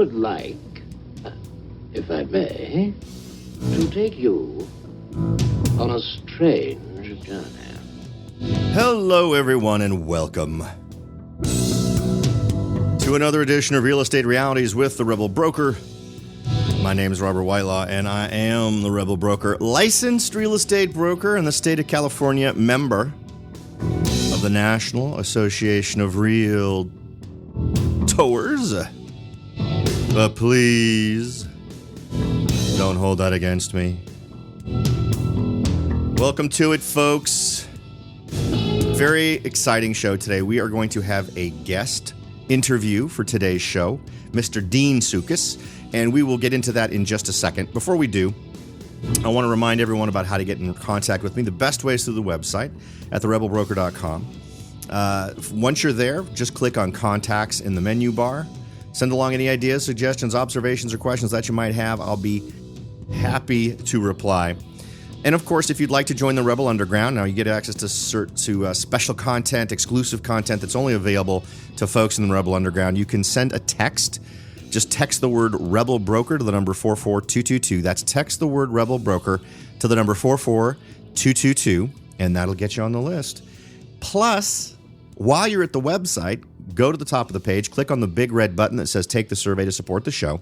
would like, if I may, to take you on a strange journey. Hello, everyone, and welcome to another edition of Real Estate Realities with the Rebel Broker. My name is Robert Whitelaw, and I am the Rebel Broker, licensed real estate broker in the state of California, member of the National Association of Realtors. But please, don't hold that against me. Welcome to it, folks. Very exciting show today. We are going to have a guest interview for today's show, Mr. Dean Sioukas, and we will get into that in just a second. Before we do, I want to remind everyone about how to get in contact with me. The best way is through the website at therebelbroker.com. Once you're there, just click on Contacts in the menu bar. Send along any ideas, suggestions, observations, or questions that you might have. I'll be happy to reply. And of course, if you'd like to join the Rebel Underground, now you get access to special content, exclusive content that's only available to folks in the Rebel Underground. You can send a text. Just text the word Rebel Broker to the number 44222. That's text the word Rebel Broker to the number 44222, and that'll get you on the list. Plus, while you're at the website, go to the top of the page, click on the big red button that says Take the Survey to support the show.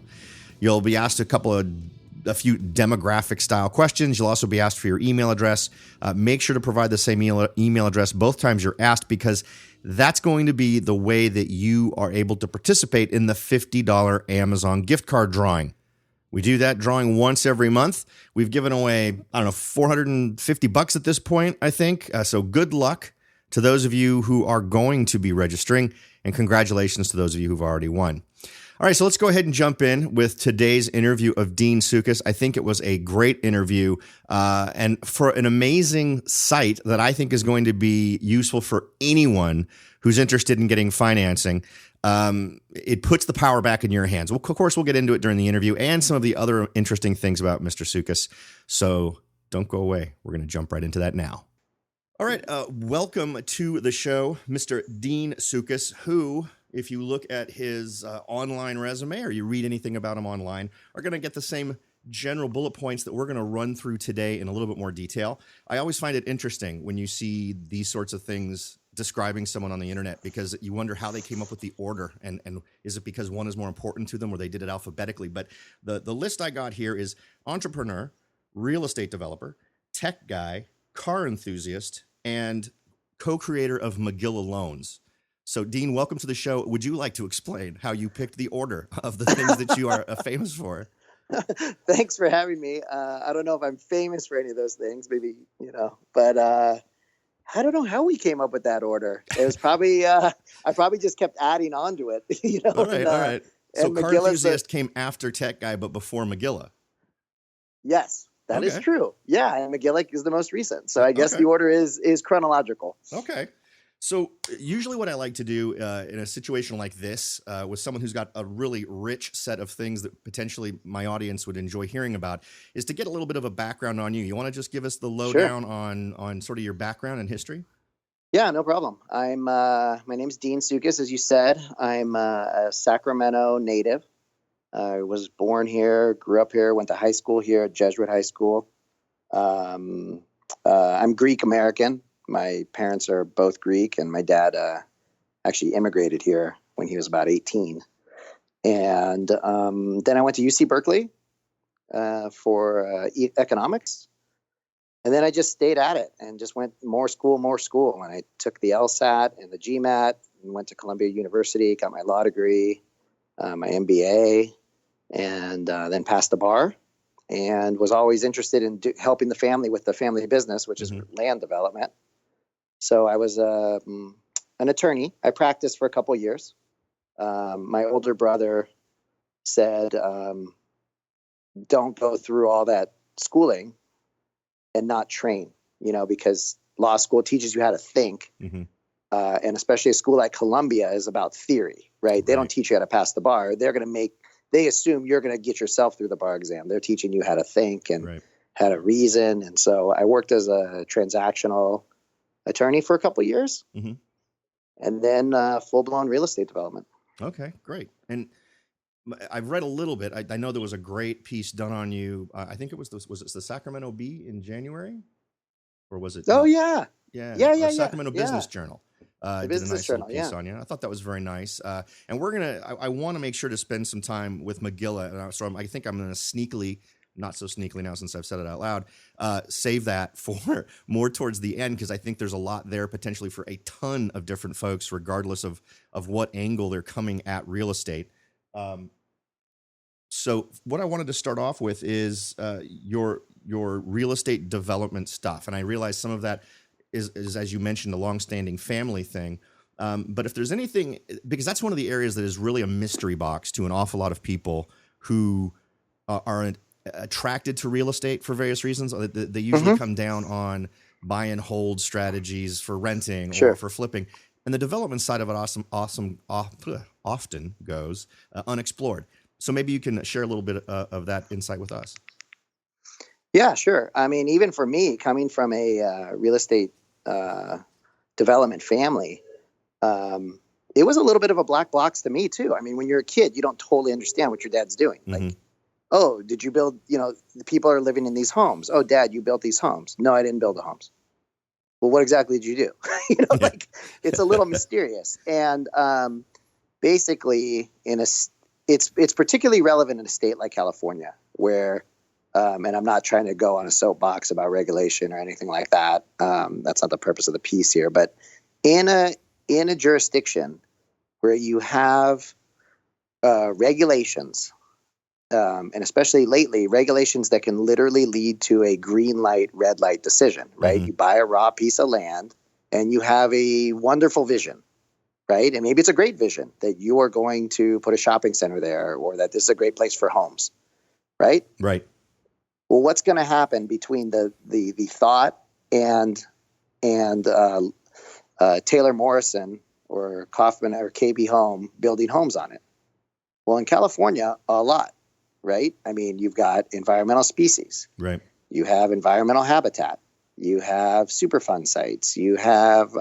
You'll be asked a few demographic style questions. You'll also be asked for your email address. Make sure to provide the same email address both times you're asked, because that's going to be the way that you are able to participate in the $50 Amazon gift card drawing. We do that drawing once every month. We've given away, $450 at this point, I think. So good luck to those of you who are going to be registering, and congratulations to those of you who've already won. All right, so let's go ahead and jump in with today's interview of Dean Sioukas. I think it was a great interview, and for an amazing site that I think is going to be useful for anyone who's interested in getting financing. It puts the power back in your hands. Well, of course, we'll get into it during the interview and some of the other interesting things about Mr. Sioukas. So don't go away. We're going to jump right into that now. All right, welcome to the show, Mr. Dean Sioukas, who, if you look at his online resume or you read anything about him online, are going to get the same general bullet points that we're going to run through today in a little bit more detail. I always find it interesting when you see these sorts of things describing someone on the internet, because you wonder how they came up with the order, and is it because one is more important to them or they did it alphabetically? But the list I got here is entrepreneur, real estate developer, tech guy, car enthusiast, and co-creator of Magilla Loans. So, Dean, welcome to the show. Would you like to explain how you picked the order of the things that you are famous for? Thanks for having me. I don't know if I'm famous for any of those things, maybe, but I don't know how we came up with that order. It was probably, I probably just kept adding on to it, All right. So car enthusiast came after tech guy, but before Magilla. Yes. That is true. Yeah, and Magilla is the most recent. So I guess the order is chronological. Okay. So usually what I like to do in a situation like this with someone who's got a really rich set of things that potentially my audience would enjoy hearing about is to get a little bit of a background on you. You want to just give us the lowdown on sort of your background and history? Yeah, no problem. My name's Dean Sioukas, as you said. I'm a Sacramento native. I was born here, grew up here, went to high school here at Jesuit High School. I'm Greek American. My parents are both Greek, and my dad actually immigrated here when he was about 18. And then I went to UC Berkeley for economics. And then I just stayed at it and just went more school. And I took the LSAT and the GMAT and went to Columbia University, got my law degree, my MBA, and then passed the bar, and was always interested in helping the family with the family business, which is land development. So I was an attorney. I practiced for a couple of years. My older brother said, don't go through all that schooling and not train, because law school teaches you how to think. And especially a school like Columbia is about theory, right? They don't teach you how to pass the bar. They assume you're going to get yourself through the bar exam. They're teaching you how to think and how to reason. And so I worked as a transactional attorney for a couple of years, and then full-blown real estate development. Okay, great. And I've read a little bit. I know there was a great piece done on you. I think it was the Sacramento Bee in January, or was it? Oh yeah, Yeah. Sacramento Business Journal. The Did a Business nice Journal, little piece on you. I thought that was very nice. And I want to make sure to spend some time with Magilla. And I think I'm going to sneakily, not so sneakily now since I've said it out loud, save that for more towards the end, because I think there's a lot there potentially for a ton of different folks, regardless of what angle they're coming at real estate. So what I wanted to start off with is your real estate development stuff. And I realize some of that is, as you mentioned, a longstanding family thing. But if there's anything, because that's one of the areas that is really a mystery box to an awful lot of people who are attracted to real estate for various reasons. They usually come down on buy and hold strategies for renting or for flipping. And the development side of it often goes unexplored. So maybe you can share a little bit of that insight with us. Yeah, sure. I mean, even for me, coming from a real estate development family, it was a little bit of a black box to me too. I mean, when you're a kid, you don't totally understand what your dad's doing. Mm-hmm. Like, oh, did you build, the people are living in these homes. Oh, Dad, you built these homes. No, I didn't build the homes. Well, what exactly did you do? Like it's a little mysterious. And basically it's particularly relevant in a state like California where, and I'm not trying to go on a soapbox about regulation or anything like that. That's not the purpose of the piece here, but in a jurisdiction where you have regulations, and especially lately, regulations that can literally lead to a green light, red light decision, right? Mm-hmm. You buy a raw piece of land and you have a wonderful vision, right? And maybe it's a great vision that you are going to put a shopping center there or that this is a great place for homes, right? Right. Well, what's going to happen between the thought and Taylor Morrison or Kaufman or KB Home building homes on it? Well, in California, a lot. Right? I mean, you've got environmental species. Right. You have environmental habitat. You have Superfund sites. You have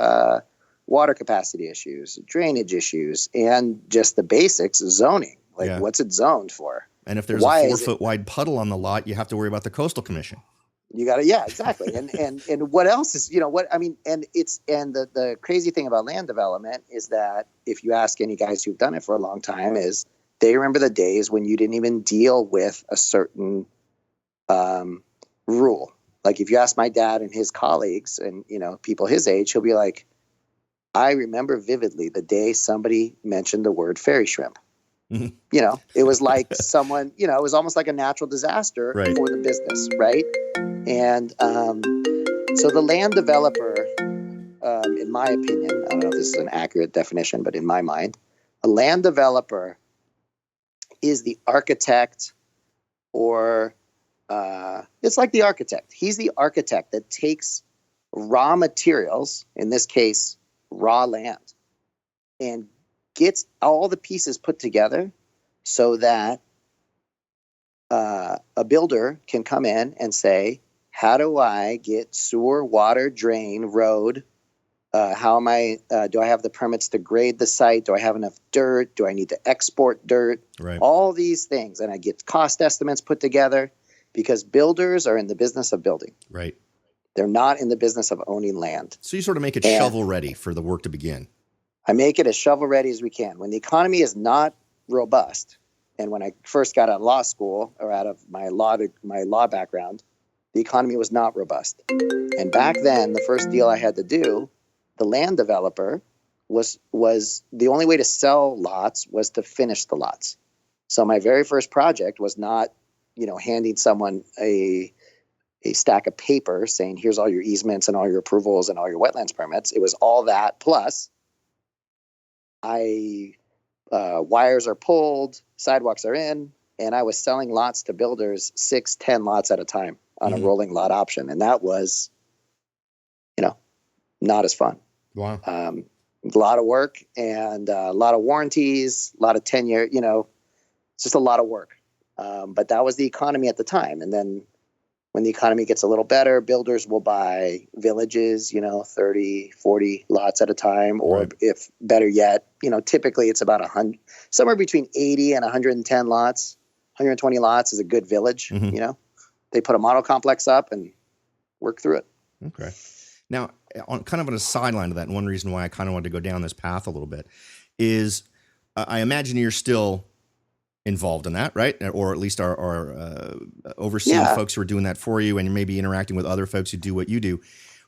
water capacity issues, drainage issues, and just the basics, zoning. Like, what's it zoned for? And if there's a 4-foot wide puddle on the lot, you have to worry about the Coastal Commission. You got to, exactly. and what else is, and the crazy thing about land development is that if you ask any guys who've done it for a long time is, they remember the days when you didn't even deal with a certain rule. Like if you ask my dad and his colleagues and, people his age, he'll be like, I remember vividly the day somebody mentioned the word fairy shrimp. Mm-hmm. It was like someone, it was almost like a natural disaster for the business, right? And so the land developer, in my opinion, I don't know if this is an accurate definition, but in my mind, a land developer is the architect or it's like the architect. He's the architect that takes raw materials, in this case, raw land, and gets all the pieces put together so that a builder can come in and say, how do I get sewer, water, drain, road? How am I, do I have the permits to grade the site? Do I have enough dirt? Do I need to export dirt? Right. All these things. And I get cost estimates put together because builders are in the business of building. Right. They're not in the business of owning land. So you sort of make it shovel ready for the work to begin. I make it as shovel ready as we can. When the economy is not robust, and when I first got out of law school or out of my law background, the economy was not robust. And back then, the first deal I had to do, the land developer was the only way to sell lots was to finish the lots. So my very first project was not, handing someone a stack of paper saying, here's all your easements and all your approvals and all your wetlands permits. It was all that plus wires are pulled, sidewalks are in, and I was selling lots to builders 6-10 lots at a time on a rolling lot option. And that was, not as fun. Wow. A lot of work and a lot of warranties, a lot of tenure, it's just a lot of work. But that was the economy at the time. And then when the economy gets a little better, builders will buy villages, 30, 40 lots at a time, or Right. if better yet, typically it's about 100, somewhere between 80 and 110 lots. 120 lots is a good village. Mhm. They put a model complex up and work through it. Okay. Now, on kind of on a sideline of that, and one reason why I kind of wanted to go down this path a little bit is I imagine you're still involved in that, right? Or at least are overseeing Yeah. folks who are doing that for you, and you're maybe interacting with other folks who do what you do.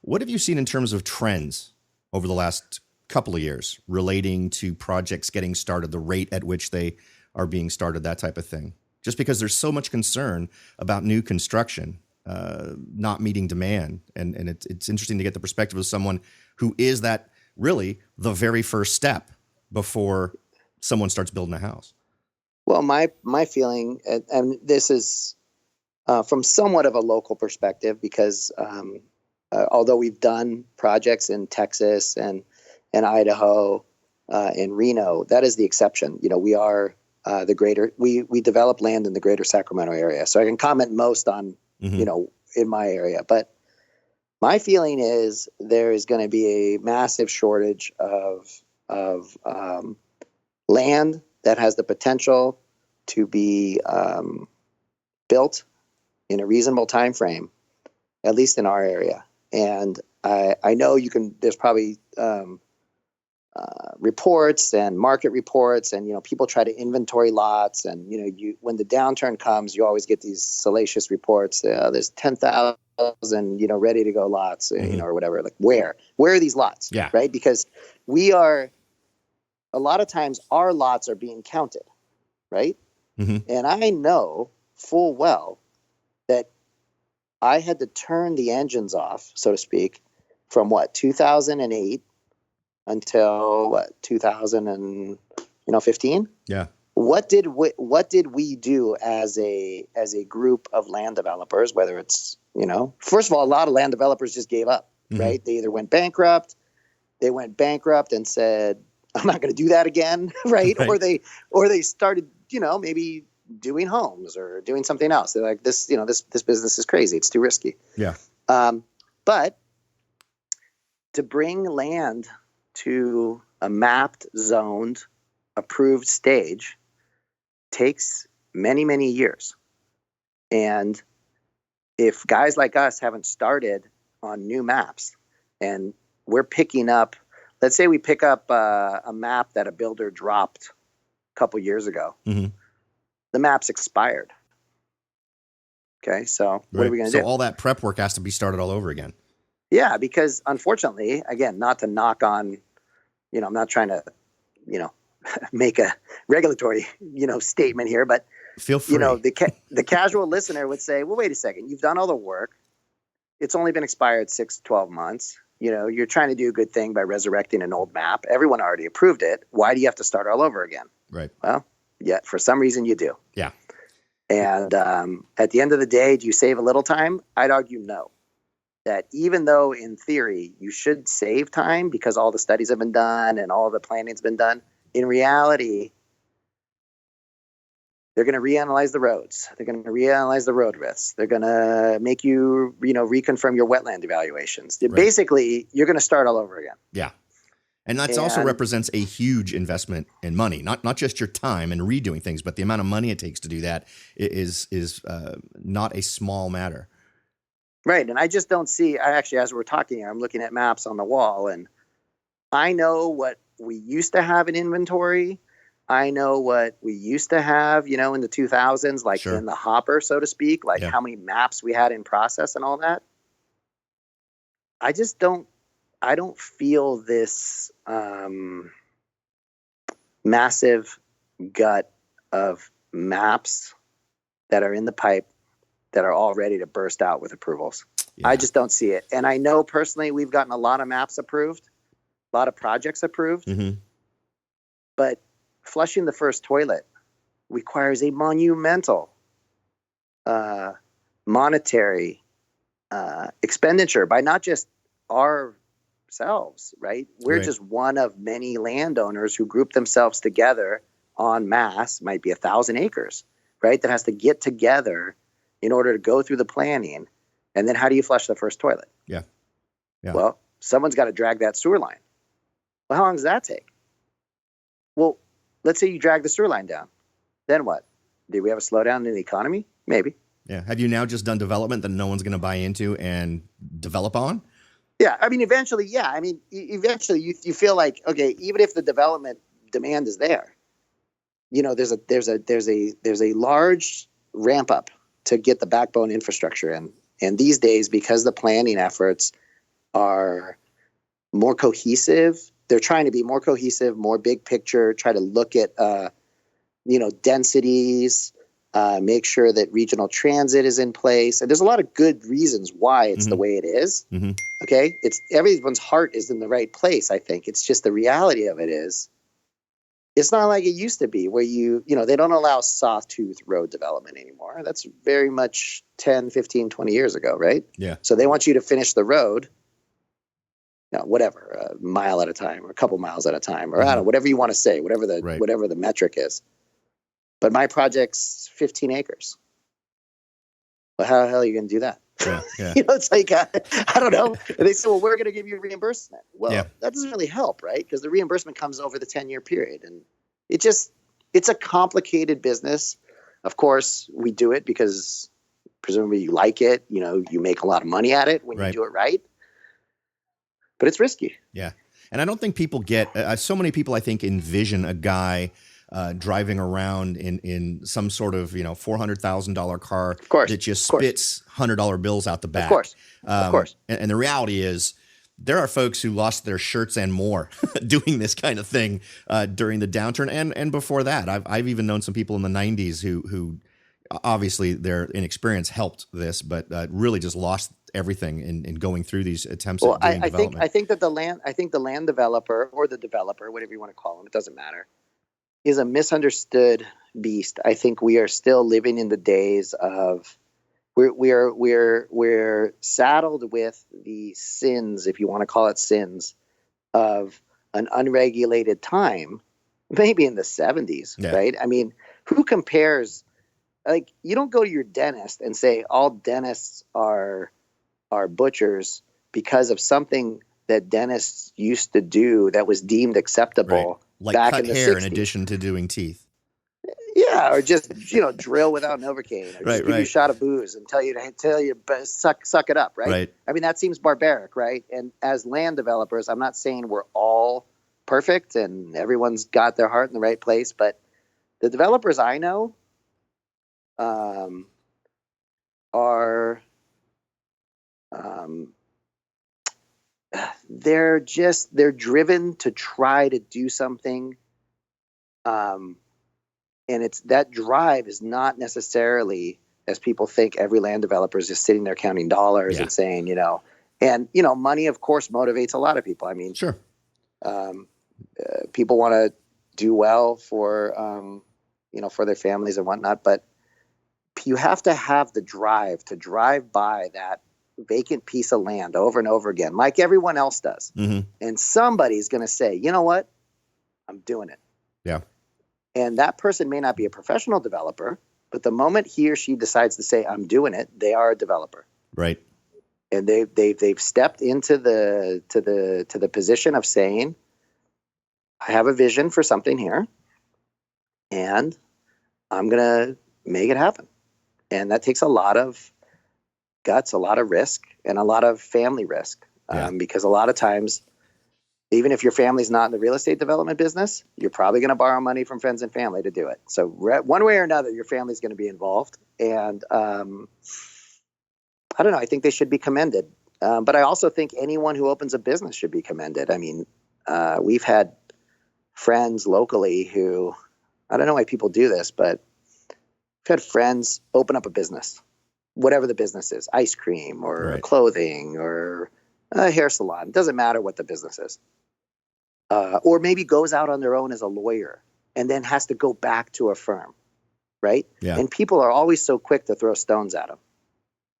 What have you seen in terms of trends over the last couple of years relating to projects getting started, the rate at which they are being started, that type of thing? Just because there's so much concern about new construction not meeting demand. And it's interesting to get the perspective of someone who is that really the very first step before someone starts building a house. Well, my feeling, and this is from somewhat of a local perspective, because although we've done projects in Texas and Idaho and Reno, that is the exception. We are we develop land in the greater Sacramento area. So I can comment most on, in my area. But my feeling is there is going to be a massive shortage of land that has the potential to be built in a reasonable time frame, at least in our area. And I know there's probably reports and market reports, and people try to inventory lots, and when the downturn comes, you always get these salacious reports. There's 10,000 ready to go lots, or whatever. Like where are these lots? Yeah. Right. Because a lot of times our lots are being counted, right? Mm-hmm. And I know full well that I had to turn the engines off, so to speak, from 2008 until 2015. Yeah. What did we do as a group of land developers? Whether it's first of all, a lot of land developers just gave up, right? They either went bankrupt, and said, I'm not going to do that again, right? Or they started, maybe doing homes or doing something else. They're like, this business is crazy. It's too risky. Yeah. But to bring land to a mapped, zoned, approved stage takes many, many years. And if guys like us haven't started on new maps, and we're picking up, let's say we pick up a map that a builder dropped a couple years ago, the map's expired. Okay, so what are we going to do? So all that prep work has to be started all over again. Yeah, because unfortunately, again, not to knock on, I'm not trying to, make a regulatory, statement here, but feel free. The casual listener would say, well, wait a second, you've done all the work. It's only been expired 6 to 12 months. You're trying to do a good thing by resurrecting an old map. Everyone already approved it. Why do you have to start all over again? Right. Well, yeah, for some reason you do. Yeah. And at the end of the day, do you save a little time? I'd argue no. That even though in theory you should save time because all the studies have been done and all the planning's been done, in reality, they're going to reanalyze the roads. They're going to reanalyze the road widths. They're going to make you, reconfirm your wetland evaluations. Right. Basically, you're going to start all over again. Yeah. And that also represents a huge investment in money, not just your time and redoing things, but the amount of money it takes to do that is not a small matter. Right. And I just don't see, as we're talking here, I'm looking at maps on the wall, and I know what we used to have in inventory. I know what we used to have, in the 2000s, like Sure. in the hopper, so to speak, like how many maps we had in process and all that. I don't feel this massive gut of maps that are in the pipe that are all ready to burst out with approvals. Yeah. I just don't see it. And I know personally we've gotten a lot of maps approved, a lot of projects approved, but flushing the first toilet requires a monumental monetary expenditure by not just ourselves, right? We're just one of many landowners who group themselves together en masse, might be 1,000 acres, right? That has to get together in order to go through the planning. And then how do you flush the first toilet? Yeah. Yeah. Well, someone's got to drag that sewer line. Well, how long does that take? Well, let's say you drag the sewer line down. Then what? Did we have a slowdown in the economy? Maybe. Yeah. Have you now just done development that no one's going to buy into and develop on? Yeah. I mean, eventually, yeah. I mean, eventually you feel like, okay, even if the development demand is there, you know, there's a large ramp up to get the backbone infrastructure in. And these days, because the planning efforts are more cohesive, they're trying to be more cohesive, more big picture, try to look at, densities, make sure that regional transit is in place. And there's a lot of good reasons why it's the way it is. Mm-hmm. Okay. It's everyone's heart is in the right place. I think it's just the reality of it is it's not like it used to be where they don't allow sawtooth road development anymore. That's very much 10, 15, 20 years ago. Right. Yeah. So they want you to finish the road, whatever, a mile at a time or a couple miles at a time, or I don't know, whatever you want to say, whatever the metric is. But my project's 15 acres. Well, how the hell are you going to do that? Yeah, yeah. It's like, I don't know. And they say, well, we're going to give you reimbursement. Well, that doesn't really help, right? Because the reimbursement comes over the 10-year period. And it's a complicated business. Of course, we do it because presumably you like it. You make a lot of money at it when you do it right. But it's risky. Yeah. And I don't think people get so many people, I think, envision a guy driving around in some sort of, $400,000 car that just spits $100 bills out the back. Of course. And the reality is there are folks who lost their shirts and more doing this kind of thing during the downturn and before that. I've even known some people in the 90s who obviously their inexperience helped this, but really just lost everything in going through these attempts at doing development. I think that the land developer or the developer, whatever you want to call him, it doesn't matter, is a misunderstood beast. I think we are still living in the days of we're saddled with the sins, if you want to call it sins, of an unregulated time, maybe in the 70s, right? I mean, who compares? Like, you don't go to your dentist and say all dentists are butchers because of something that dentists used to do that was deemed acceptable. Like back cut in the hair 60s. in addition to doing teeth. Yeah, or just drill without Novocaine, or just give you a shot of booze and tell you suck it up, right? I mean, that seems barbaric, right? And as land developers, I'm not saying we're all perfect and everyone's got their heart in the right place, but the developers I know are they're driven to try to do something, and it's that drive is not necessarily, as people think, every land developer is just sitting there counting dollars and saying, money of course motivates a lot of people. I mean, sure, people want to do well for for their families and whatnot, but you have to have the drive to drive by that vacant piece of land over and over again, like everyone else does. Mm-hmm. And somebody's going to say, you know what? I'm doing it. Yeah. And that person may not be a professional developer, but the moment he or she decides to say, I'm doing it, they are a developer. Right. And they've stepped into the position of saying, I have a vision for something here and I'm going to make it happen. And that takes a lot of guts, a lot of risk, and a lot of family risk. Because a lot of times, even if your family's not in the real estate development business, you're probably going to borrow money from friends and family to do it. So one way or another, your family's going to be involved. And I don't know, I think they should be commended. But I also think anyone who opens a business should be commended. I mean, we've had friends locally who, I don't know why people do this, but we've had friends open up a business, whatever the business is, ice cream or clothing or a hair salon. It doesn't matter what the business is. Or maybe goes out on their own as a lawyer and then has to go back to a firm, right? Yeah. And people are always so quick to throw stones at them.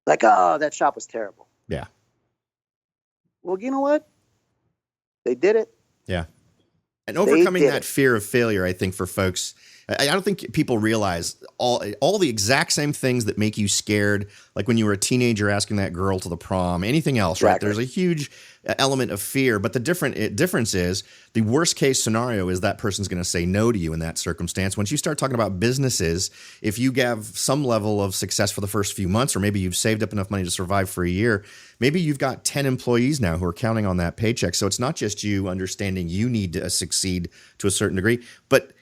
Like, oh, that shop was terrible. Yeah. Well, you know what? They did it. Yeah. And overcoming that fear of failure, I think, for folks, I don't think people realize all the exact same things that make you scared, like when you were a teenager asking that girl to the prom, anything else, right? Exactly. There's a huge element of fear, but the difference is the worst case scenario is that person's going to say no to you in that circumstance. Once you start talking about businesses, if you have some level of success for the first few months, or maybe you've saved up enough money to survive for a year, maybe you've got 10 employees now who are counting on that paycheck. So it's not just you understanding you need to succeed to a certain degree, but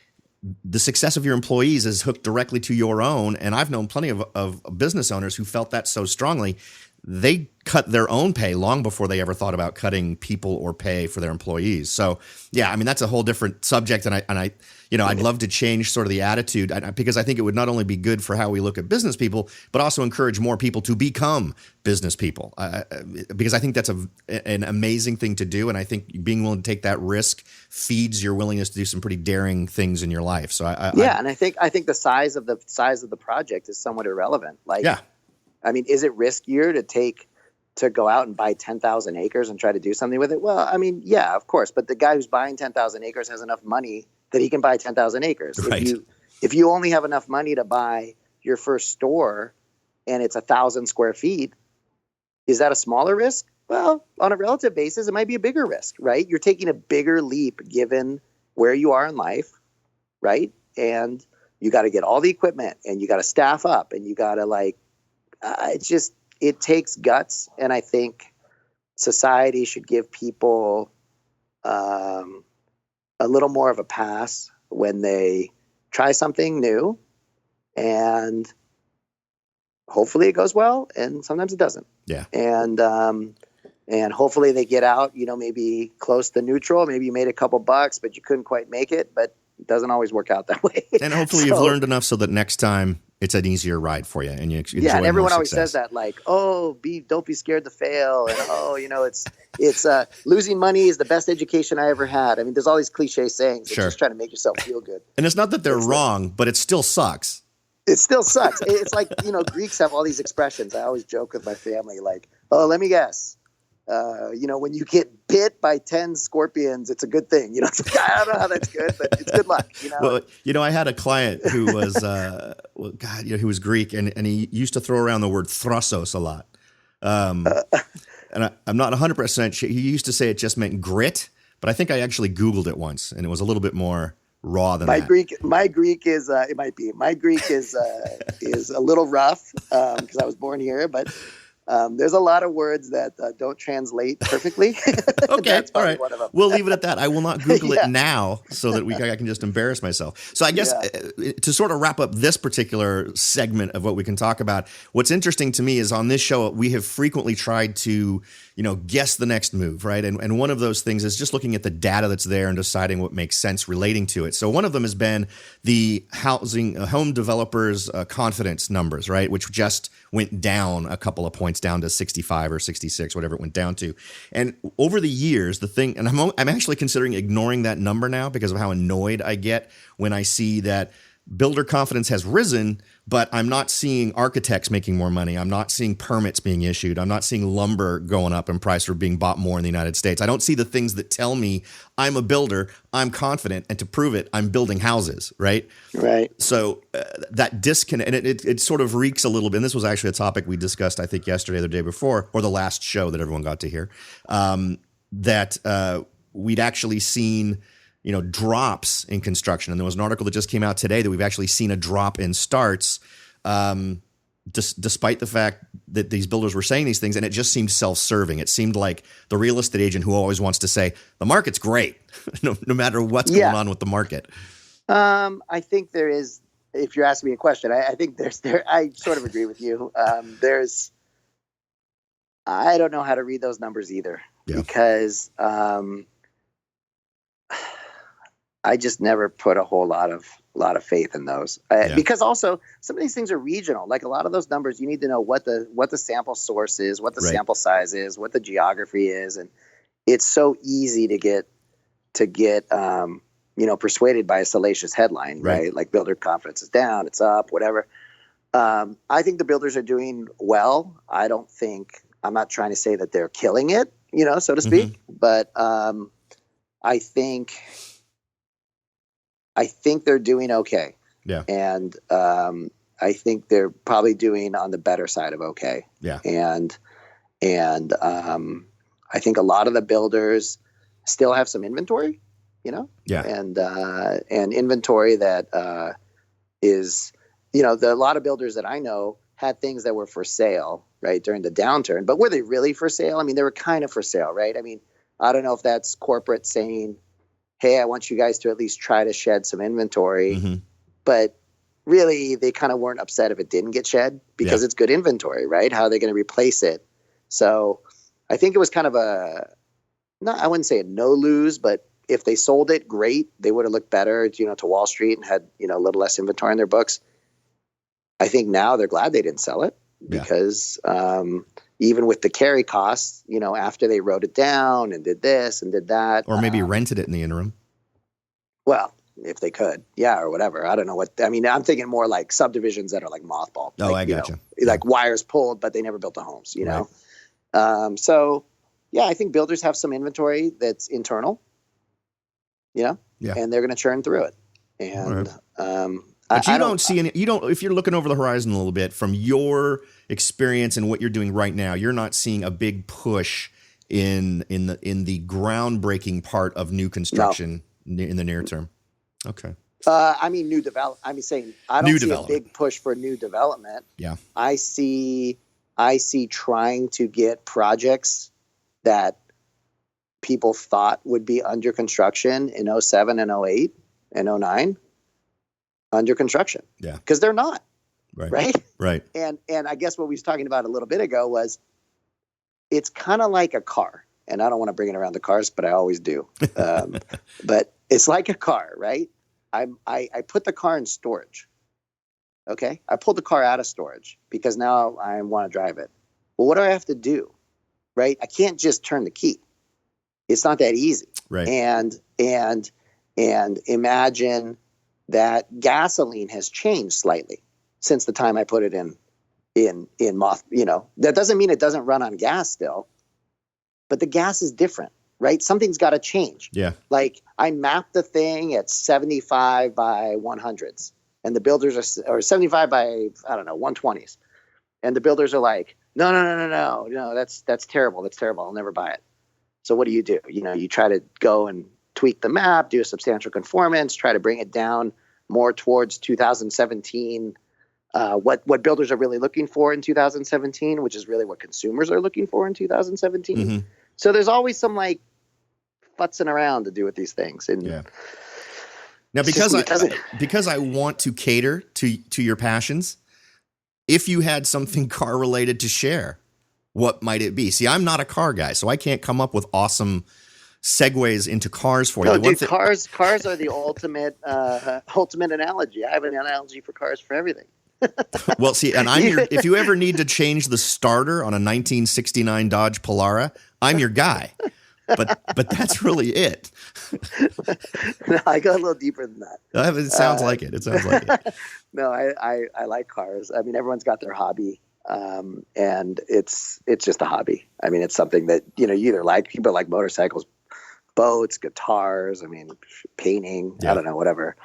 the success of your employees is hooked directly to your own. And I've known plenty of business owners who felt that so strongly. They cut their own pay long before they ever thought about cutting people or pay for their employees. So, yeah, I mean, that's a whole different subject. And I, I'd love to change sort of the attitude, because I think it would not only be good for how we look at business people, but also encourage more people to become business people. Because I think that's an amazing thing to do. And I think being willing to take that risk feeds your willingness to do some pretty daring things in your life. So and I think the size of the project is somewhat irrelevant. Like, yeah. I mean, is it riskier to go out and buy 10,000 acres and try to do something with it? Well, I mean, yeah, of course. But the guy who's buying 10,000 acres has enough money that he can buy 10,000 acres. Right. If you only have enough money to buy your first store and it's 1,000 square feet, is that a smaller risk? Well, on a relative basis, it might be a bigger risk, right? You're taking a bigger leap given where you are in life, right? And you got to get all the equipment and you got to staff up and you got to it takes guts. And I think society should give people a little more of a pass when they try something new, and hopefully it goes well. And sometimes it doesn't. Yeah. And hopefully they get out, maybe close to neutral. Maybe you made a couple bucks, but you couldn't quite make it. But it doesn't always work out that way. And hopefully you've learned enough so that next time it's an easier ride for you, and you enjoy and everyone more always success. says that, like, don't be scared to fail, and it's losing money is the best education I ever had. I mean, there's all these cliche sayings. It's just trying to make yourself feel good. And it's not that they're wrong, but it still sucks. It still sucks. It's like, Greeks have all these expressions. I always joke with my family, like, let me guess. When you get bit by 10 scorpions, it's a good thing. It's like, I don't know how that's good, but it's good luck. Well, I had a client who was, who was Greek, and he used to throw around the word throsos a lot. And I'm not 100% sure. He used to say it just meant grit, but I think I actually Googled it once, and it was a little bit more raw than that. My Greek is it might be. My Greek is a little rough because I was born here, but. There's a lot of words that don't translate perfectly. Okay, all right. We'll leave it at that. I will not Google it now so that I can just embarrass myself. So I guess to sort of wrap up this particular segment of what we can talk about, what's interesting to me is on this show, we have frequently tried to, guess the next move, right? And one of those things is just looking at the data that's there and deciding what makes sense relating to it. So one of them has been the home developers' confidence numbers, right? Which just went down a couple of points, down to 65 or 66, whatever it went down to. And over the years, and I'm actually considering ignoring that number now because of how annoyed I get when I see that builder confidence has risen, but I'm not seeing architects making more money. I'm not seeing permits being issued. I'm not seeing lumber going up in price or being bought more in the United States. I don't see the things that tell me I'm a builder, I'm confident, and to prove it, I'm building houses, right? Right. So that disconnect, and it sort of reeks a little bit. And this was actually a topic we discussed, I think, yesterday or the day before, or the last show that everyone got to hear, that we'd actually seen drops in construction. And there was an article that just came out today that we've actually seen a drop in starts, despite the fact that these builders were saying these things, and it just seemed self-serving. It seemed like the real estate agent who always wants to say, the market's great, no matter what's going on with the market. I think there is, if you're asking me a question, I think I sort of agree with you. I don't know how to read those numbers either, because I just never put a whole lot of faith in those because also some of these things are regional. Like a lot of those numbers, you need to know what the sample source is, what the sample size is, what the geography is. And it's so easy to get persuaded by a salacious headline, right? Like builder confidence is down, it's up, whatever. I think the builders are doing well. I'm not trying to say that they're killing it, so to speak, but I think they're doing okay. Yeah. And I think they're probably doing on the better side of okay. Yeah. And I think a lot of the builders still have some inventory, Yeah. and inventory that is, a lot of builders that I know had things that were for sale, right, during the downturn. But were they really for sale? I mean, they were kind of for sale, right? I mean, I don't know if that's corporate saying, hey, I want you guys to at least try to shed some inventory. Mm-hmm. But really, they kind of weren't upset if it didn't get shed because it's good inventory, right? How are they going to replace it? So I think it was kind of I wouldn't say a no lose, but if they sold it, great. They would have looked better, to Wall Street and had, a little less inventory in their books. I think now they're glad they didn't sell it because even with the carry costs, after they wrote it down and did this and did that. Or maybe rented it in the interim. Well, if they could, or whatever. I don't know I'm thinking more like subdivisions that are like mothballed. Oh, like, I gotcha. Like wires pulled, but they never built the homes, Right. So, I think builders have some inventory that's internal, and they're going to churn through it. And but you don't see any. You don't. If you're looking over the horizon a little bit from your experience and what you're doing right now, you're not seeing a big push in the groundbreaking part of new construction in the near term. Okay. I mean, new develop. I'm saying I don't see a big push for new development. Yeah. I see trying to get projects that people thought would be under construction in 07 and 08 and 09 under construction. Yeah. Because they're not. Right. Right. And I guess what we was talking about a little bit ago was it's kind of like a car. And I don't want to bring it around the cars, but I always do. But it's like a car, right? I put the car in storage. Okay. I pulled the car out of storage because now I want to drive it. Well, what do I have to do? Right. I can't just turn the key. It's not that easy. Right. And imagine that gasoline has changed slightly since the time I put it in moth, that doesn't mean it doesn't run on gas still, but the gas is different, right? Something's got to change. Yeah. Like I mapped the thing at 75 by 100s and the builders or 75 by, 120s. And the builders are like, no, that's terrible. That's terrible. I'll never buy it. So what do? You try to go and tweak the map, do a substantial conformance, try to bring it down more towards 2017, what builders are really looking for in 2017, which is really what consumers are looking for in 2017. Mm-hmm. So there's always some like futzing around to do with these things. And now because I want to cater to your passions, if you had something car related to share, what might it be? See, I'm not a car guy, so I can't come up with awesome segues into cars for you. No, dude, cars are the ultimate analogy. I have an analogy for cars for everything. Well, see, and if you ever need to change the starter on a 1969 Dodge Polara, I'm your guy. But that's really it. No, I go a little deeper than that. It sounds like it. It sounds like it. No, I like cars. I mean, everyone's got their hobby. And it's just a hobby. I mean, it's something that, you either like. People like motorcycles, boats, guitars, painting, I don't know, whatever.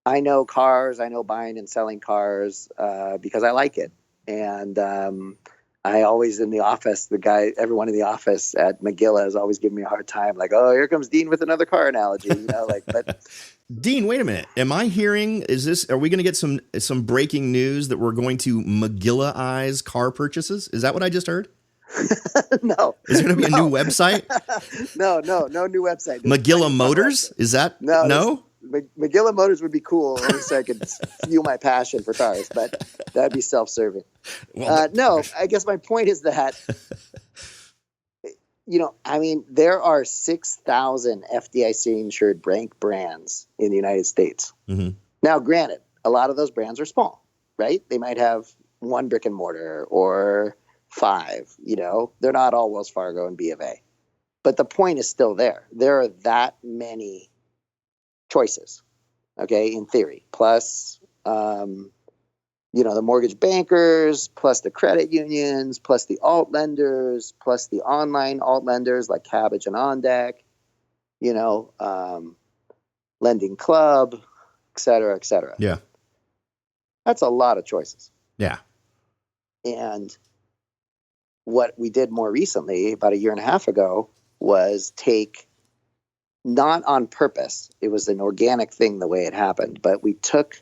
I know cars. I know buying and selling cars because I like it. And I always in the office, everyone in the office at Magilla is always giving me a hard time. Like, oh, here comes Dean with another car analogy, but Dean, wait a minute. Am I hearing, are we going to get some breaking news that we're going to Magilla-ize car purchases? Is that what I just heard? No. Is there going to be a new website? No new website. Magilla Motors? Is that? No? Magilla Motors would be cool so I could fuel my passion for cars, but that'd be self-serving. Well, no, I guess my point is that, there are 6,000 FDIC insured brake brands in the United States. Mm-hmm. Now, granted, a lot of those brands are small, right? They might have one brick and mortar or 5, they're not all Wells Fargo and B of A. But the point is still there. There are that many choices, okay, in theory, plus, the mortgage bankers, plus the credit unions, plus the alt lenders, plus the online alt lenders like Cabbage and OnDeck, Lending Club, et cetera, et cetera. Yeah. That's a lot of choices. Yeah. And what we did more recently, about a year and a half ago, was take, not on purpose, it was an organic thing the way it happened, but we took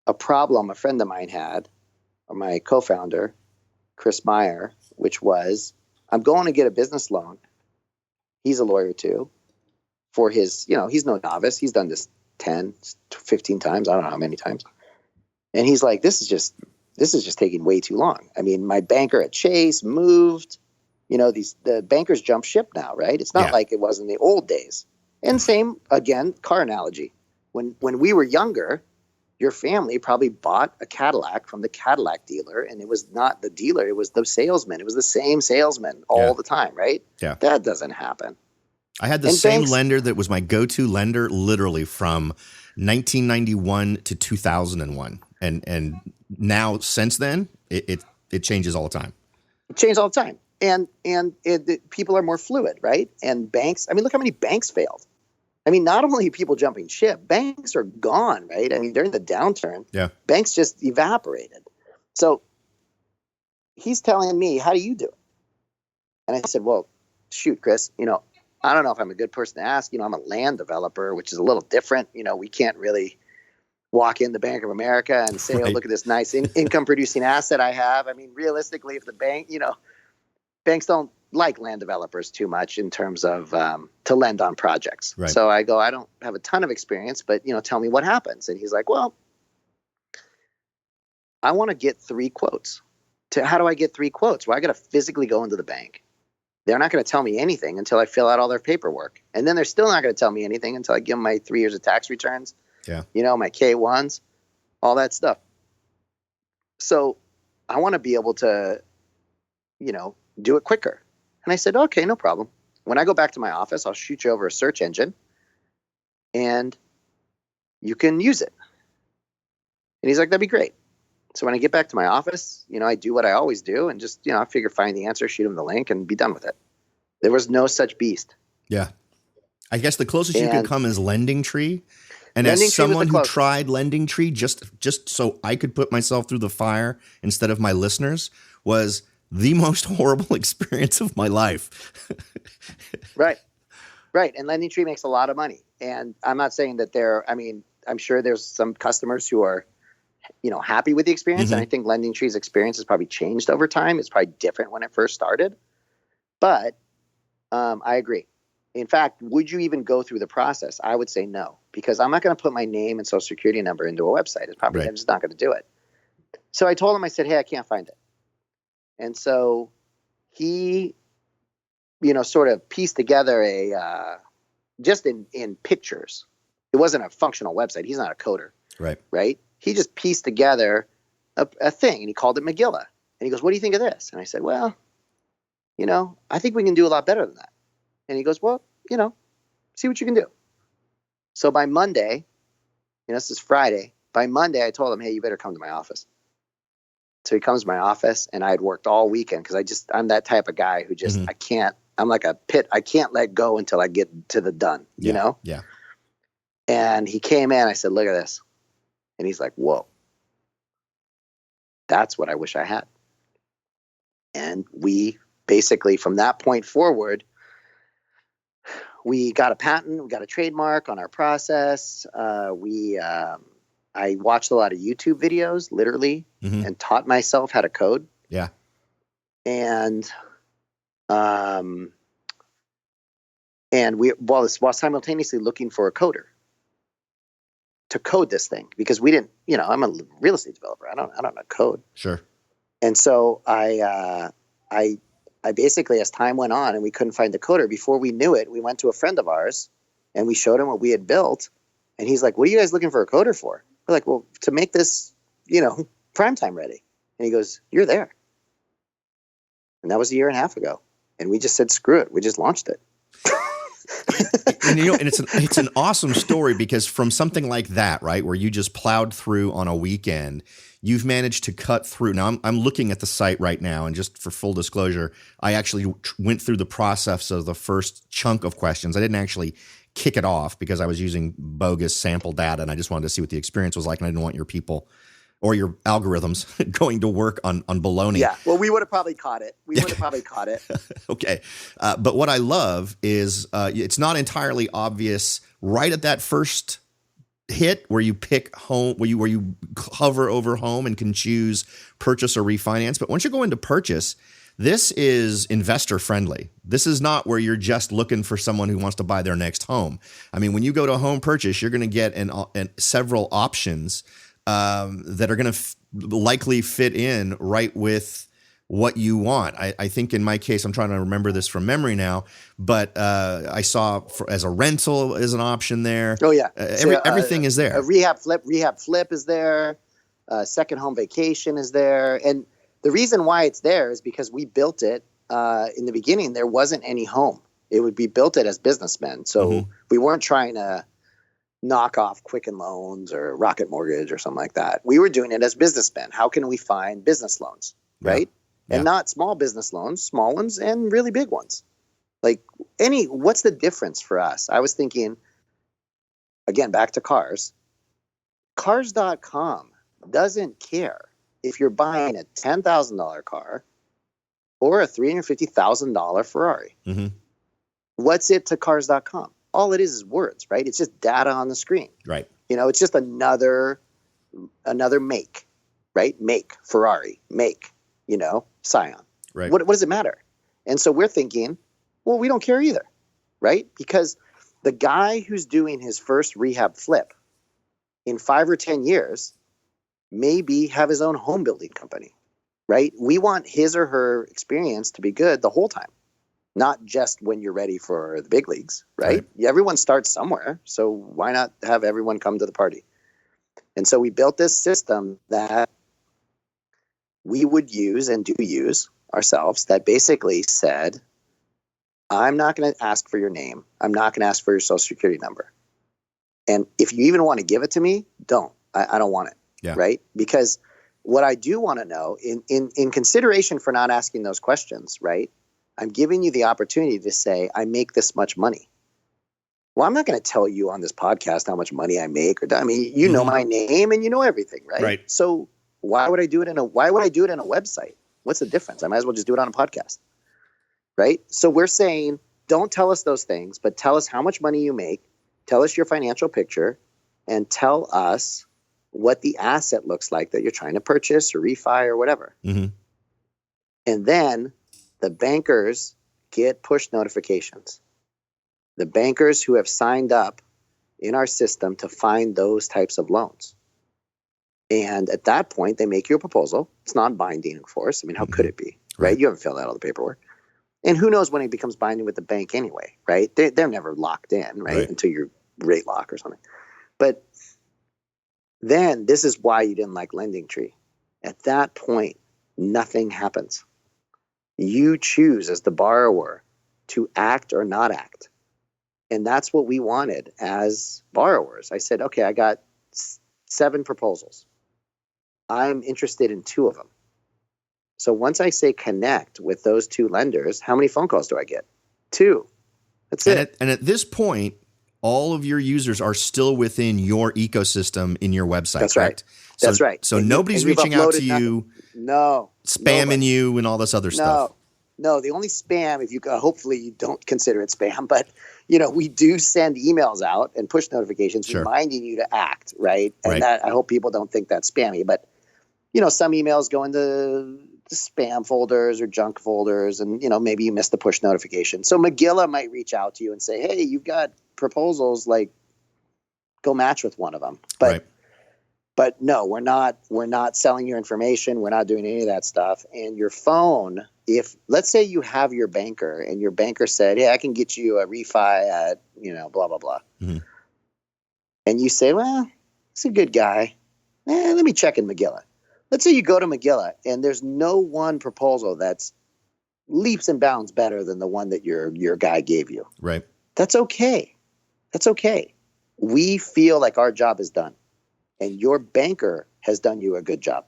a problem a friend of mine had, or my co-founder, Chris Meyer, which was, I'm going to get a business loan. He's a lawyer too. For his, he's no novice. He's done this 10, 15 times. I don't know how many times. And he's like, this is just taking way too long. I mean, my banker at Chase moved, the bankers jump ship now, right? It's not like it was in the old days. And same, again, car analogy. When we were younger, your family probably bought a Cadillac from the Cadillac dealer, and it was not the dealer, it was the salesman. It was the same salesman all the time, right? Yeah. That doesn't happen. I had the same lender that was my go-to lender literally from 1991 to 2001. And now since then, it changes all the time. It changes all the time. And people are more fluid, right? And banks, I mean, look how many banks failed. I mean, not only people jumping ship, banks are gone, right? I mean, during the downturn, banks just evaporated. So he's telling me, how do you do it? And I said, well, shoot, Chris, I don't know if I'm a good person to ask. I'm a land developer, which is a little different. We can't really walk into Bank of America and say, oh, look at this nice income producing asset I have. I mean, realistically, if the bank, banks don't like land developers too much in terms of to lend on projects. Right. So I go, I don't have a ton of experience, but, tell me what happens. And he's like, well, I want to get 3 quotes. How do I get 3 quotes? Well, I got to physically go into the bank. They're not going to tell me anything until I fill out all their paperwork. And then they're still not going to tell me anything until I give them my 3 years of tax returns, my K-1s, all that stuff. So I want to be able to, do it quicker. And I said, okay, no problem. When I go back to my office, I'll shoot you over a search engine and you can use it. And he's like, that'd be great. So when I get back to my office, I do what I always do and just, I figure find the answer, shoot him the link and be done with it. There was no such beast. Yeah. I guess the closest you can come is Lending Tree. And as someone who tried Lending Tree, just so I could put myself through the fire instead of my listeners, was the most horrible experience of my life. Right. And Lending Tree makes a lot of money. And I'm not saying that I'm sure there's some customers who are, happy with the experience. Mm-hmm. And I think Lending Tree's experience has probably changed over time. It's probably different when it first started. But I agree. In fact, would you even go through the process? I would say no, because I'm not going to put my name and social security number into a website. I'm just not going to do it. So I told him, I said, hey, I can't find it. And so he, sort of pieced together just in pictures. It wasn't a functional website. He's not a coder. Right. He just pieced together a thing and he called it Magilla. And he goes, what do you think of this? And I said, well, I think we can do a lot better than that. And he goes, well, see what you can do. So by Monday, this is Friday. By Monday, I told him, hey, you better come to my office. So he comes to my office and I had worked all weekend because I'm that type of guy who just, I'm like a pit. I can't let go until I get to the done, you know? Yeah. And he came in, I said, look at this. And he's like, whoa, that's what I wish I had. And we basically, from that point forward, we got a patent, we got a trademark on our process. I watched a lot of YouTube videos, literally, and taught myself how to code. Yeah. And we while simultaneously looking for a coder to code this thing, because we didn't, I'm a real estate developer. I don't know code. Sure. And so I basically, as time went on and we couldn't find the coder, before we knew it, we went to a friend of ours and we showed him what we had built. And he's like, what are you guys looking for a coder for? We're like, well, to make this, primetime ready. And he goes, you're there. And that was a year and a half ago. And we just said, screw it. We just launched it. and it's an awesome story, because from something like that, right, where you just plowed through on a weekend, you've managed to cut through. Now I'm looking at the site right now, and just for full disclosure, I actually went through the process of the first chunk of questions. I didn't actually kick it off because I was using bogus sample data and I just wanted to see what the experience was like. And I didn't want your people or your algorithms going to work on baloney. Yeah. Well, we would have probably caught it. Okay. But what I love is it's not entirely obvious right at that first hit where you pick home, where you hover over home and can choose purchase or refinance. But once you go into purchase, this is investor friendly. This is not where you're just looking for someone who wants to buy their next home. I mean, when you go to home purchase, you're going to get several options that are going to likely fit in right with what you want. I think in my case, I'm trying to remember this from memory now, but I saw as a rental is an option there. Oh yeah, everything is there. A rehab flip is there. Second home vacation is there, and the reason why it's there is because we built it in the beginning. There wasn't any home. It would be built it as businessmen, so we weren't trying to knock off Quicken Loans or Rocket Mortgage or something like that. We were doing it as businessmen. How can we find business loans, right? Yeah. And not small business loans, small ones and really big ones. Like what's the difference for us? I was thinking, again, back to cars. Cars.com doesn't care if you're buying a $10,000 car or a $350,000 Ferrari. Mm-hmm. What's it to Cars.com? All it is words, right? It's just data on the screen. Right. It's just another make, right? Make, Ferrari, make, Scion. Right. What does it matter? And so we're thinking, well, we don't care either, right? Because the guy who's doing his first rehab flip in 5 or 10 years maybe have his own home building company, right? We want his or her experience to be good the whole time. Not just when you're ready for the big leagues, right? Everyone starts somewhere, so why not have everyone come to the party? And so we built this system that we would use and do use ourselves that basically said, I'm not going to ask for your name. I'm not going to ask for your social security number. And if you even want to give it to me, don't. I don't want it, right? Because what I do want to know, in consideration for not asking those questions, right? I'm giving you the opportunity to say, I make this much money. Well, I'm not going to tell you on this podcast how much money I make. You know my name and you know everything, right? Right. So why would I do it in a website? What's the difference? I might as well just do it on a podcast, right? So we're saying, don't tell us those things, but tell us how much money you make. Tell us your financial picture and tell us what the asset looks like that you're trying to purchase or refi or whatever. Mm-hmm. And then the bankers get push notifications. The bankers who have signed up in our system to find those types of loans. And at that point, they make you a proposal. It's not binding, of course. How could it be, right? You haven't filled out all the paperwork. And who knows when it becomes binding with the bank anyway, right? They're never locked in, right? Until you rate lock or something. But then this is why you didn't like LendingTree. At that point, nothing happens. You choose as the borrower to act or not act. And that's what we wanted as borrowers. I said, okay, I got 7 proposals. I'm interested in 2 of them. So once I say connect with those 2 lenders, how many phone calls do I get? 2. That's it. And at this point, all of your users are still within your ecosystem in your website. That's correct? Right. That's right. So nobody's reaching out to you. No. Spamming you and all this other stuff. No, the only spam, if you hopefully you don't consider it spam, but we do send emails out and push notifications reminding you to act, right? And that I hope people don't think that's spammy, but some emails go into the spam folders or junk folders, and maybe you missed the push notification. So Magilla might reach out to you and say, "Hey, you've got proposals, like go match with one of them." But no, we're not selling your information. We're not doing any of that stuff. And your phone, if let's say you have your banker and your banker said, "Hey, I can get you a refi at, blah, blah, blah." Mm-hmm. And you say, "Well, he's a good guy. Let me check in Magilla." Let's say you go to Magilla and there's no one proposal that's leaps and bounds better than the one that your guy gave you. Right. That's okay. That's okay. We feel like our job is done. And your banker has done you a good job.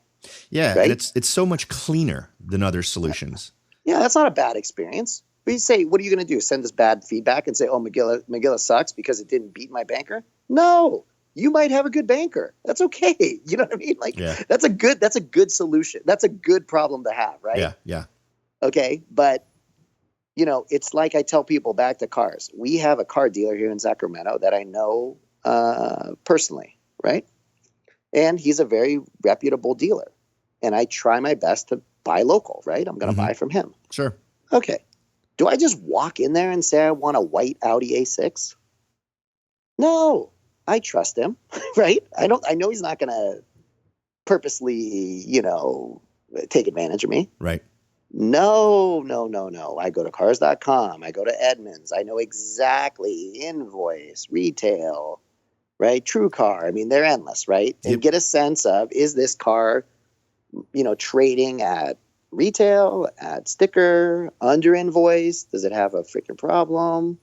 Yeah, right? And it's so much cleaner than other solutions. Yeah, that's not a bad experience. But you say, what are you going to do? Send us bad feedback and say, oh, Magilla sucks because it didn't beat my banker? No, you might have a good banker. That's okay. You know what I mean? Like, that's a good solution. That's a good problem to have, right? Yeah, yeah. Okay, but it's like I tell people back to cars. We have a car dealer here in Sacramento that I know personally, right? And he's a very reputable dealer. And I try my best to buy local, right? I'm going to buy from him. Sure. Okay. Do I just walk in there and say I want a white Audi A6? No, I trust him, right? I know he's not going to purposely, take advantage of me. Right. No. I go to cars.com. I go to Edmunds. I know exactly invoice, retail, right? True Car. I mean, they're endless, right? And get a sense of, is this car, trading at retail, at sticker, under invoice? Does it have a freaking problem?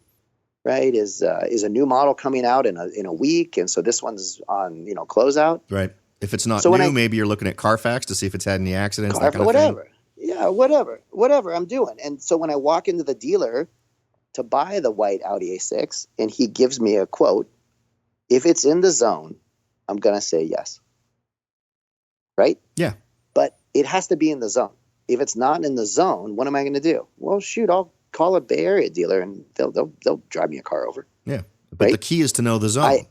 Right? Is a new model coming out in a week, and so this one's on closeout? Right. If it's not new, maybe you're looking at Carfax to see if it's had any accidents. That kind of whatever. Thing. Yeah, whatever I'm doing. And so when I walk into the dealer to buy the white Audi A6, and he gives me a quote, if it's in the zone, I'm gonna say yes. Right? Yeah. But it has to be in the zone. If it's not in the zone, what am I going to do? Well, shoot, I'll call a Bay Area dealer and they'll drive me a car over. Yeah. But the key is to know the zone.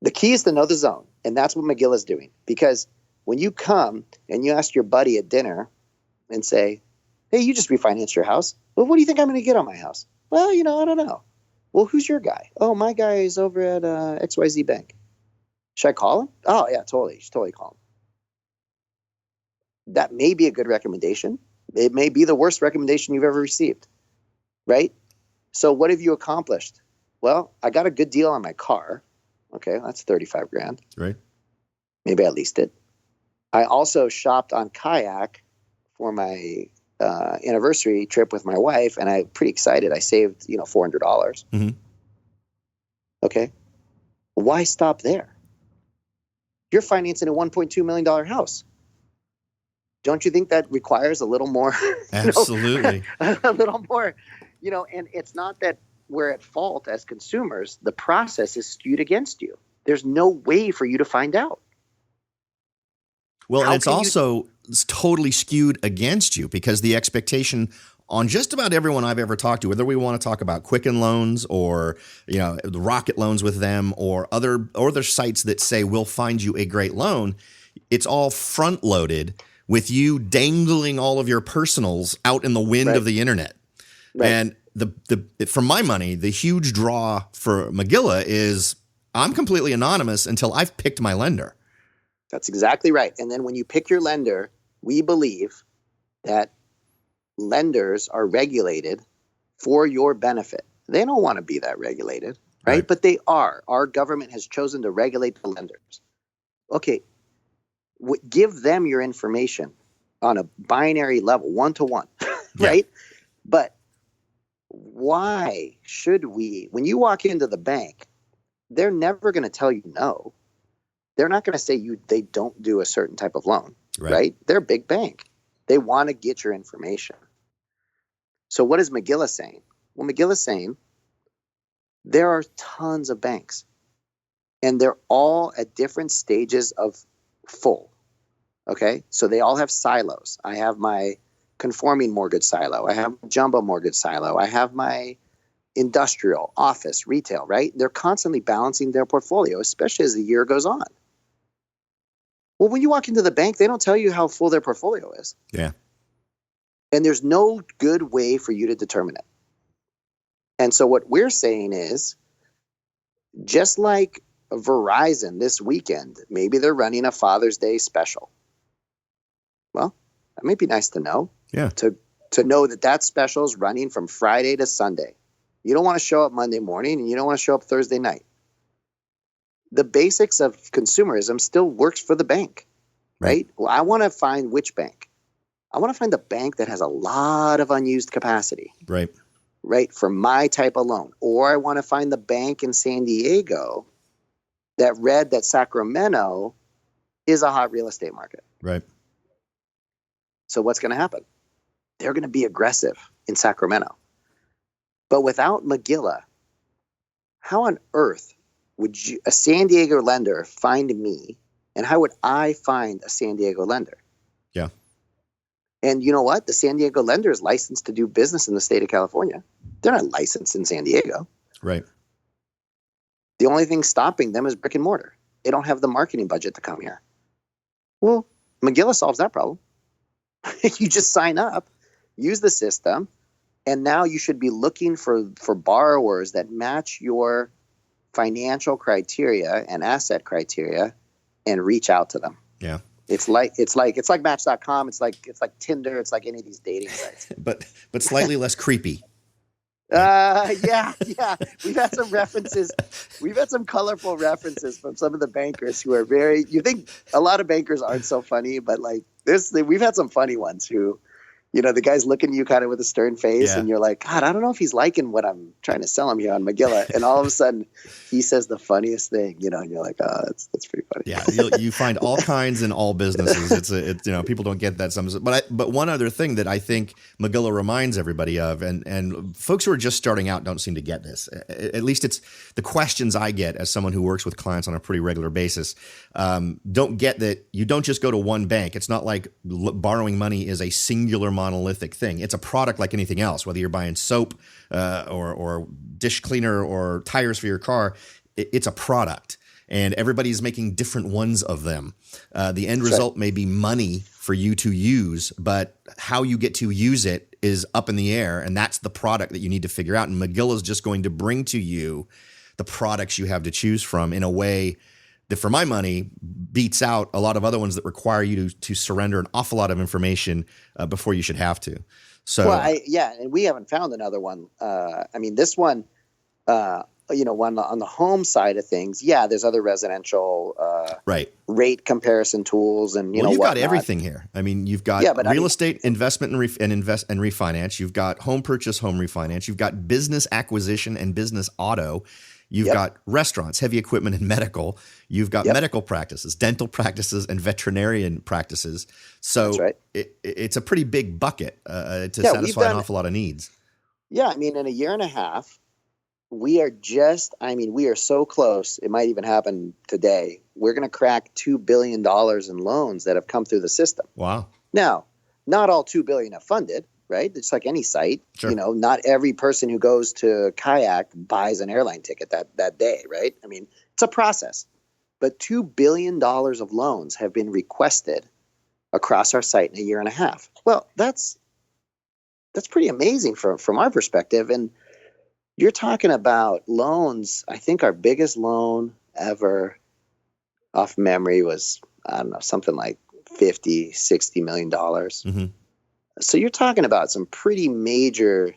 The key is to know the zone. And that's what Magilla's doing. Because when you come and you ask your buddy at dinner and say, hey, you just refinanced your house. Well, what do you think I'm going to get on my house? Well, I don't know. Well, who's your guy? Oh, my guy is over at XYZ Bank. Should I call him? Oh, yeah, totally. You should totally call him. That may be a good recommendation. It may be the worst recommendation you've ever received, right? So what have you accomplished? Well, I got a good deal on my car. Okay, that's $35,000. Right. Maybe I leased it. I also shopped on Kayak for my anniversary trip with my wife, and I'm pretty excited. I saved, $400. Mm-hmm. Okay. Why stop there? You're financing a $1.2 million house. Don't you think that requires a little more? Absolutely. A little more, and it's not that we're at fault as consumers. The process is skewed against you. There's no way for you to find out. Well, and it's totally skewed against you because the expectation on just about everyone I've ever talked to, whether we want to talk about Quicken Loans or, the Rocket Loans with them or other sites that say we'll find you a great loan, it's all front loaded with you dangling all of your personals out in the wind of the internet. Right. And for my money, the huge draw for Magilla is I'm completely anonymous until I've picked my lender. That's exactly right. And then when you pick your lender, we believe that lenders are regulated for your benefit. They don't want to be that regulated, right? But they are. Our government has chosen to regulate the lenders. Okay. Give them your information on a binary level, 1-to-1, right? Yeah. But why should we, when you walk into the bank, they're never going to tell you no. They're not going to say they don't do a certain type of loan, right? They're a big bank. They want to get your information. So what is Magilla saying? Well, Magilla's saying there are tons of banks, and they're all at different stages of full. Okay, so they all have silos. I have my conforming mortgage silo. I have jumbo mortgage silo. I have my industrial, office, retail, right? They're constantly balancing their portfolio, especially as the year goes on. Well, when you walk into the bank, they don't tell you how full their portfolio is. Yeah. And there's no good way for you to determine it. And so what we're saying is, just like Verizon this weekend, maybe they're running a Father's Day special. Well, that might be nice to know. Yeah. To know that special is running from Friday to Sunday. You don't want to show up Monday morning and you don't want to show up Thursday night. The basics of consumerism still works for the bank, right? Well, I want to find which bank. I want to find the bank that has a lot of unused capacity. Right, for my type of loan. Or I want to find the bank in San Diego that read that Sacramento is a hot real estate market. Right. So what's going to happen? They're going to be aggressive in Sacramento. But without Magilla, how on earth would a San Diego lender find me, and how would I find a San Diego lender? Yeah. And you know what? The San Diego lender is licensed to do business in the state of California. They're not licensed in San Diego. Right. The only thing stopping them is brick and mortar. They don't have the marketing budget to come here. Well, Magilla solves that problem. You just sign up, use the system, and now you should be looking for borrowers that match your financial criteria and asset criteria and reach out to them. Yeah. It's like Match.com. It's like Tinder. It's like any of these dating sites. but slightly less creepy. Yeah. We've had some references. We've had some colorful references from some of the bankers who are very. You think a lot of bankers aren't so funny, but like this, we've had some funny ones who, you know, the guy's looking at you kind of with a stern face, and you're like, God, I don't know if he's liking what I'm trying to sell him here on Magilla. And all of a sudden, he says the funniest thing, you know, and you're like, oh, that's pretty funny. Yeah, you find all kinds in all businesses. It's you know, people don't get that. But one other thing that I think Magilla reminds everybody of, and folks who are just starting out don't seem to get this. At least it's the questions I get as someone who works with clients on a pretty regular basis. Don't get that you don't just go to one bank. It's not like borrowing money is a singular monolithic thing. It's a product like anything else, whether you're buying soap or dish cleaner or tires for your car. It's a product, and everybody's making different ones of them. The end result may be money for you to use, but how you get to use it is up in the air, and that's the product that you need to figure out. And Magilla is just going to bring to you the products you have to choose from in a way that, for my money, beats out a lot of other ones that require you to surrender an awful lot of information before you should have to. So, and we haven't found another one. I mean, this one, one on the home side of things. Yeah, there's other residential rate comparison tools, and you've got everything here. I mean, you've got real estate investment and refinance. You've got home purchase, home refinance. You've got business acquisition and business auto. You've got restaurants, heavy equipment, and medical. You've got medical practices, dental practices, and veterinarian practices. So it's a pretty big bucket to satisfy an awful lot of needs. Yeah, I mean, in a year and a half, we are so close. It might even happen today. We're going to crack $2 billion in loans that have come through the system. Wow. Now, not all $2 billion have funded. Right? It's like any site, sure. Not every person who goes to kayak buys an airline ticket that day, right? I mean, it's a process. But $2 billion of loans have been requested across our site in a year and a half. Well, that's pretty amazing from our perspective. And you're talking about loans. I think our biggest loan ever off memory was, I don't know, something like $50, $60 million. Mm-hmm. So you're talking about some pretty major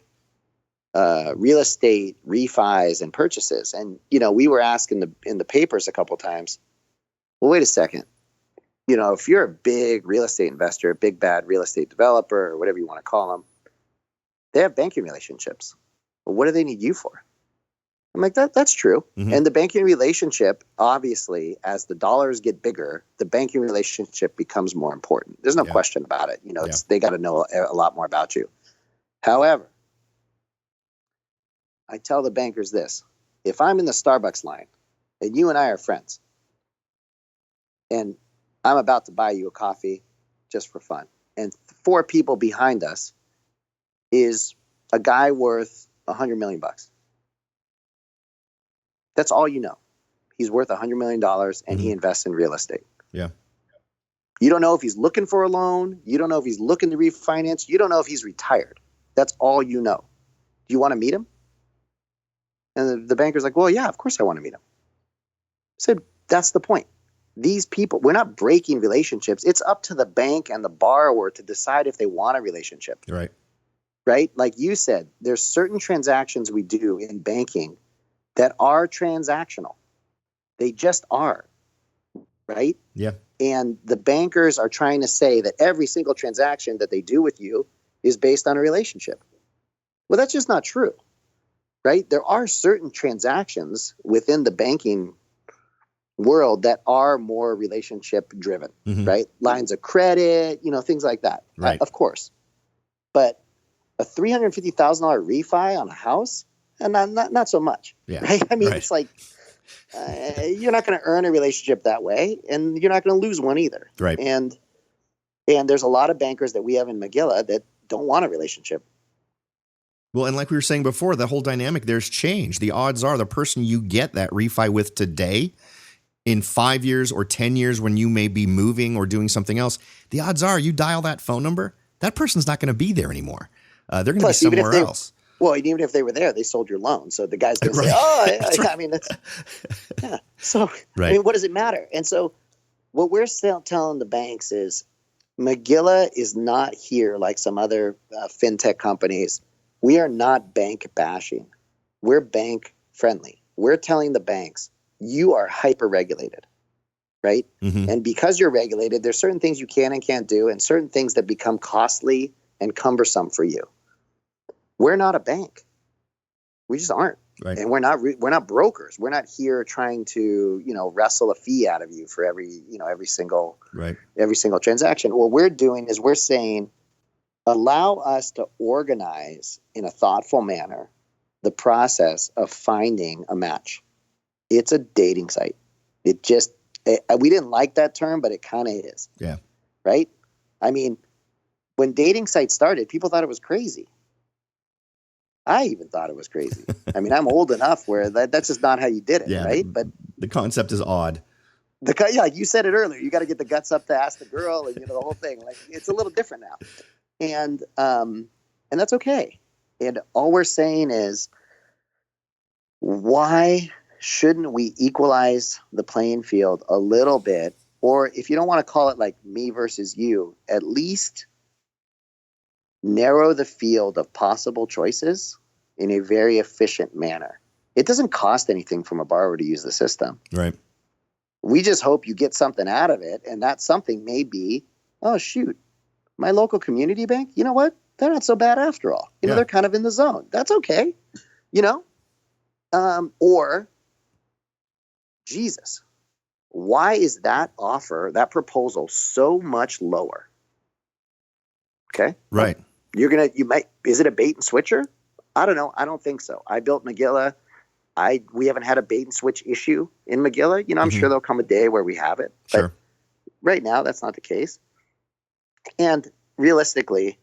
real estate refis and purchases. And, we were asked in the papers a couple of times, well, wait a second. If you're a big real estate investor, a big bad real estate developer, or whatever you want to call them, they have banking relationships. Well, what do they need you for? I'm like, that's true. Mm-hmm. And the banking relationship, obviously, as the dollars get bigger, the banking relationship becomes more important. There's no question about it. They got to know a lot more about you. However, I tell the bankers this: if I'm in the Starbucks line and you and I are friends, and I'm about to buy you a coffee just for fun, and 4 people behind us is a guy worth $100 million. That's all you know. He's worth $100 million, and he invests in real estate. Yeah. You don't know if he's looking for a loan. You don't know if he's looking to refinance. You don't know if he's retired. That's all you know. Do you want to meet him? And the banker's like, well, yeah, of course I want to meet him. I said, that's the point. These people, we're not breaking relationships. It's up to the bank and the borrower to decide if they want a relationship. Right? Like you said, there's certain transactions we do in banking that are transactional. They just are, right? Yeah. And the bankers are trying to say that every single transaction that they do with you is based on a relationship. Well, that's just not true, right? There are certain transactions within the banking world that are more relationship driven, right? Lines of credit, things like that, right. Of course. But A $350,000 refi on a house, and not so much. Yeah. Right? I mean, Right. it's like you're not going to earn a relationship that way, and you're not going to lose one either. Right. And there's a lot of bankers that we have in Magilla that don't want a relationship. Well, and like we were saying before, the whole dynamic there's changed. The odds are the person you get that refi with today, in 5 years or 10 years when you may be moving or doing something else, the odds are you dial that phone number, that person's not going to be there anymore. They're going to be somewhere else. Well, even if they were there, they sold your loan. So the guy's going to say, I mean, that's, yeah. So, right. I mean, what does it matter? And so what we're still telling the banks is Magilla is not here like some other fintech companies. We are not bank bashing. We're bank friendly. We're telling the banks, you are hyper regulated, right? Mm-hmm. And because you're regulated, there's certain things you can and can't do and certain things that become costly and cumbersome for you. We're not a bank. We just aren't. Right. And we're not brokers. We're not here trying to, wrestle a fee out of you for every single transaction. What we're doing is we're saying, allow us to organize in a thoughtful manner the process of finding a match. It's a dating site. We didn't like that term, but it kind of is. Yeah. Right? I mean, when dating sites started, people thought it was crazy. I even thought it was crazy. I mean, I'm old enough where that's just not how you did it, right? But the concept is odd. You said it earlier. You got to get the guts up to ask the girl, and the whole thing. Like, it's a little different now, and that's okay. And all we're saying is, why shouldn't we equalize the playing field a little bit? Or if you don't want to call it like me versus you, at least narrow the field of possible choices in a very efficient manner. It doesn't cost anything from a borrower to use the system. Right. We just hope you get something out of it. And that something may be, oh, shoot, my local community bank, you know what? They're not so bad after all. They're kind of in the zone. That's okay. Or, Jesus, why is that proposal so much lower? Okay. Right. Is it a bait and switcher? I don't know. I don't think so. I built Magilla. We haven't had a bait and switch issue in Magilla. I'm sure there'll come a day where we have it. But sure. Right now, that's not the case. And realistically,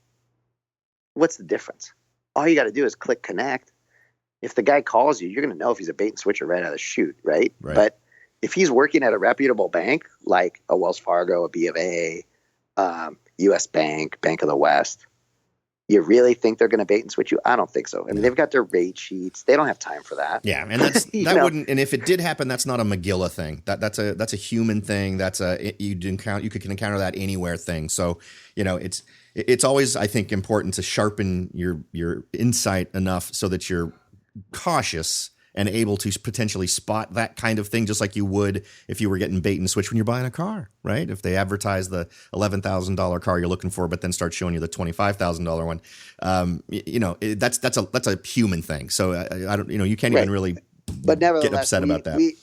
what's the difference? All you got to do is click connect. If the guy calls you, you're going to know if he's a bait and switcher right out of the chute, right? But if he's working at a reputable bank like a Wells Fargo, a B of A, U.S. Bank, Bank of the West, you really think they're going to bait and switch you? I don't think so. I mean, they've got their rate sheets. They don't have time for that. Yeah, and wouldn't. And if it did happen, that's not a Magilla thing. That's a human thing. That's you can encounter that anywhere thing. So it's always, I think, important to sharpen your insight enough so that you're cautious and able to potentially spot that kind of thing, just like you would if you were getting bait and switch when you're buying a car, right? If they advertise the $11,000 car you're looking for, but then start showing you the $25,000 one, that's a human thing. So I don't, you can't even really get upset about that.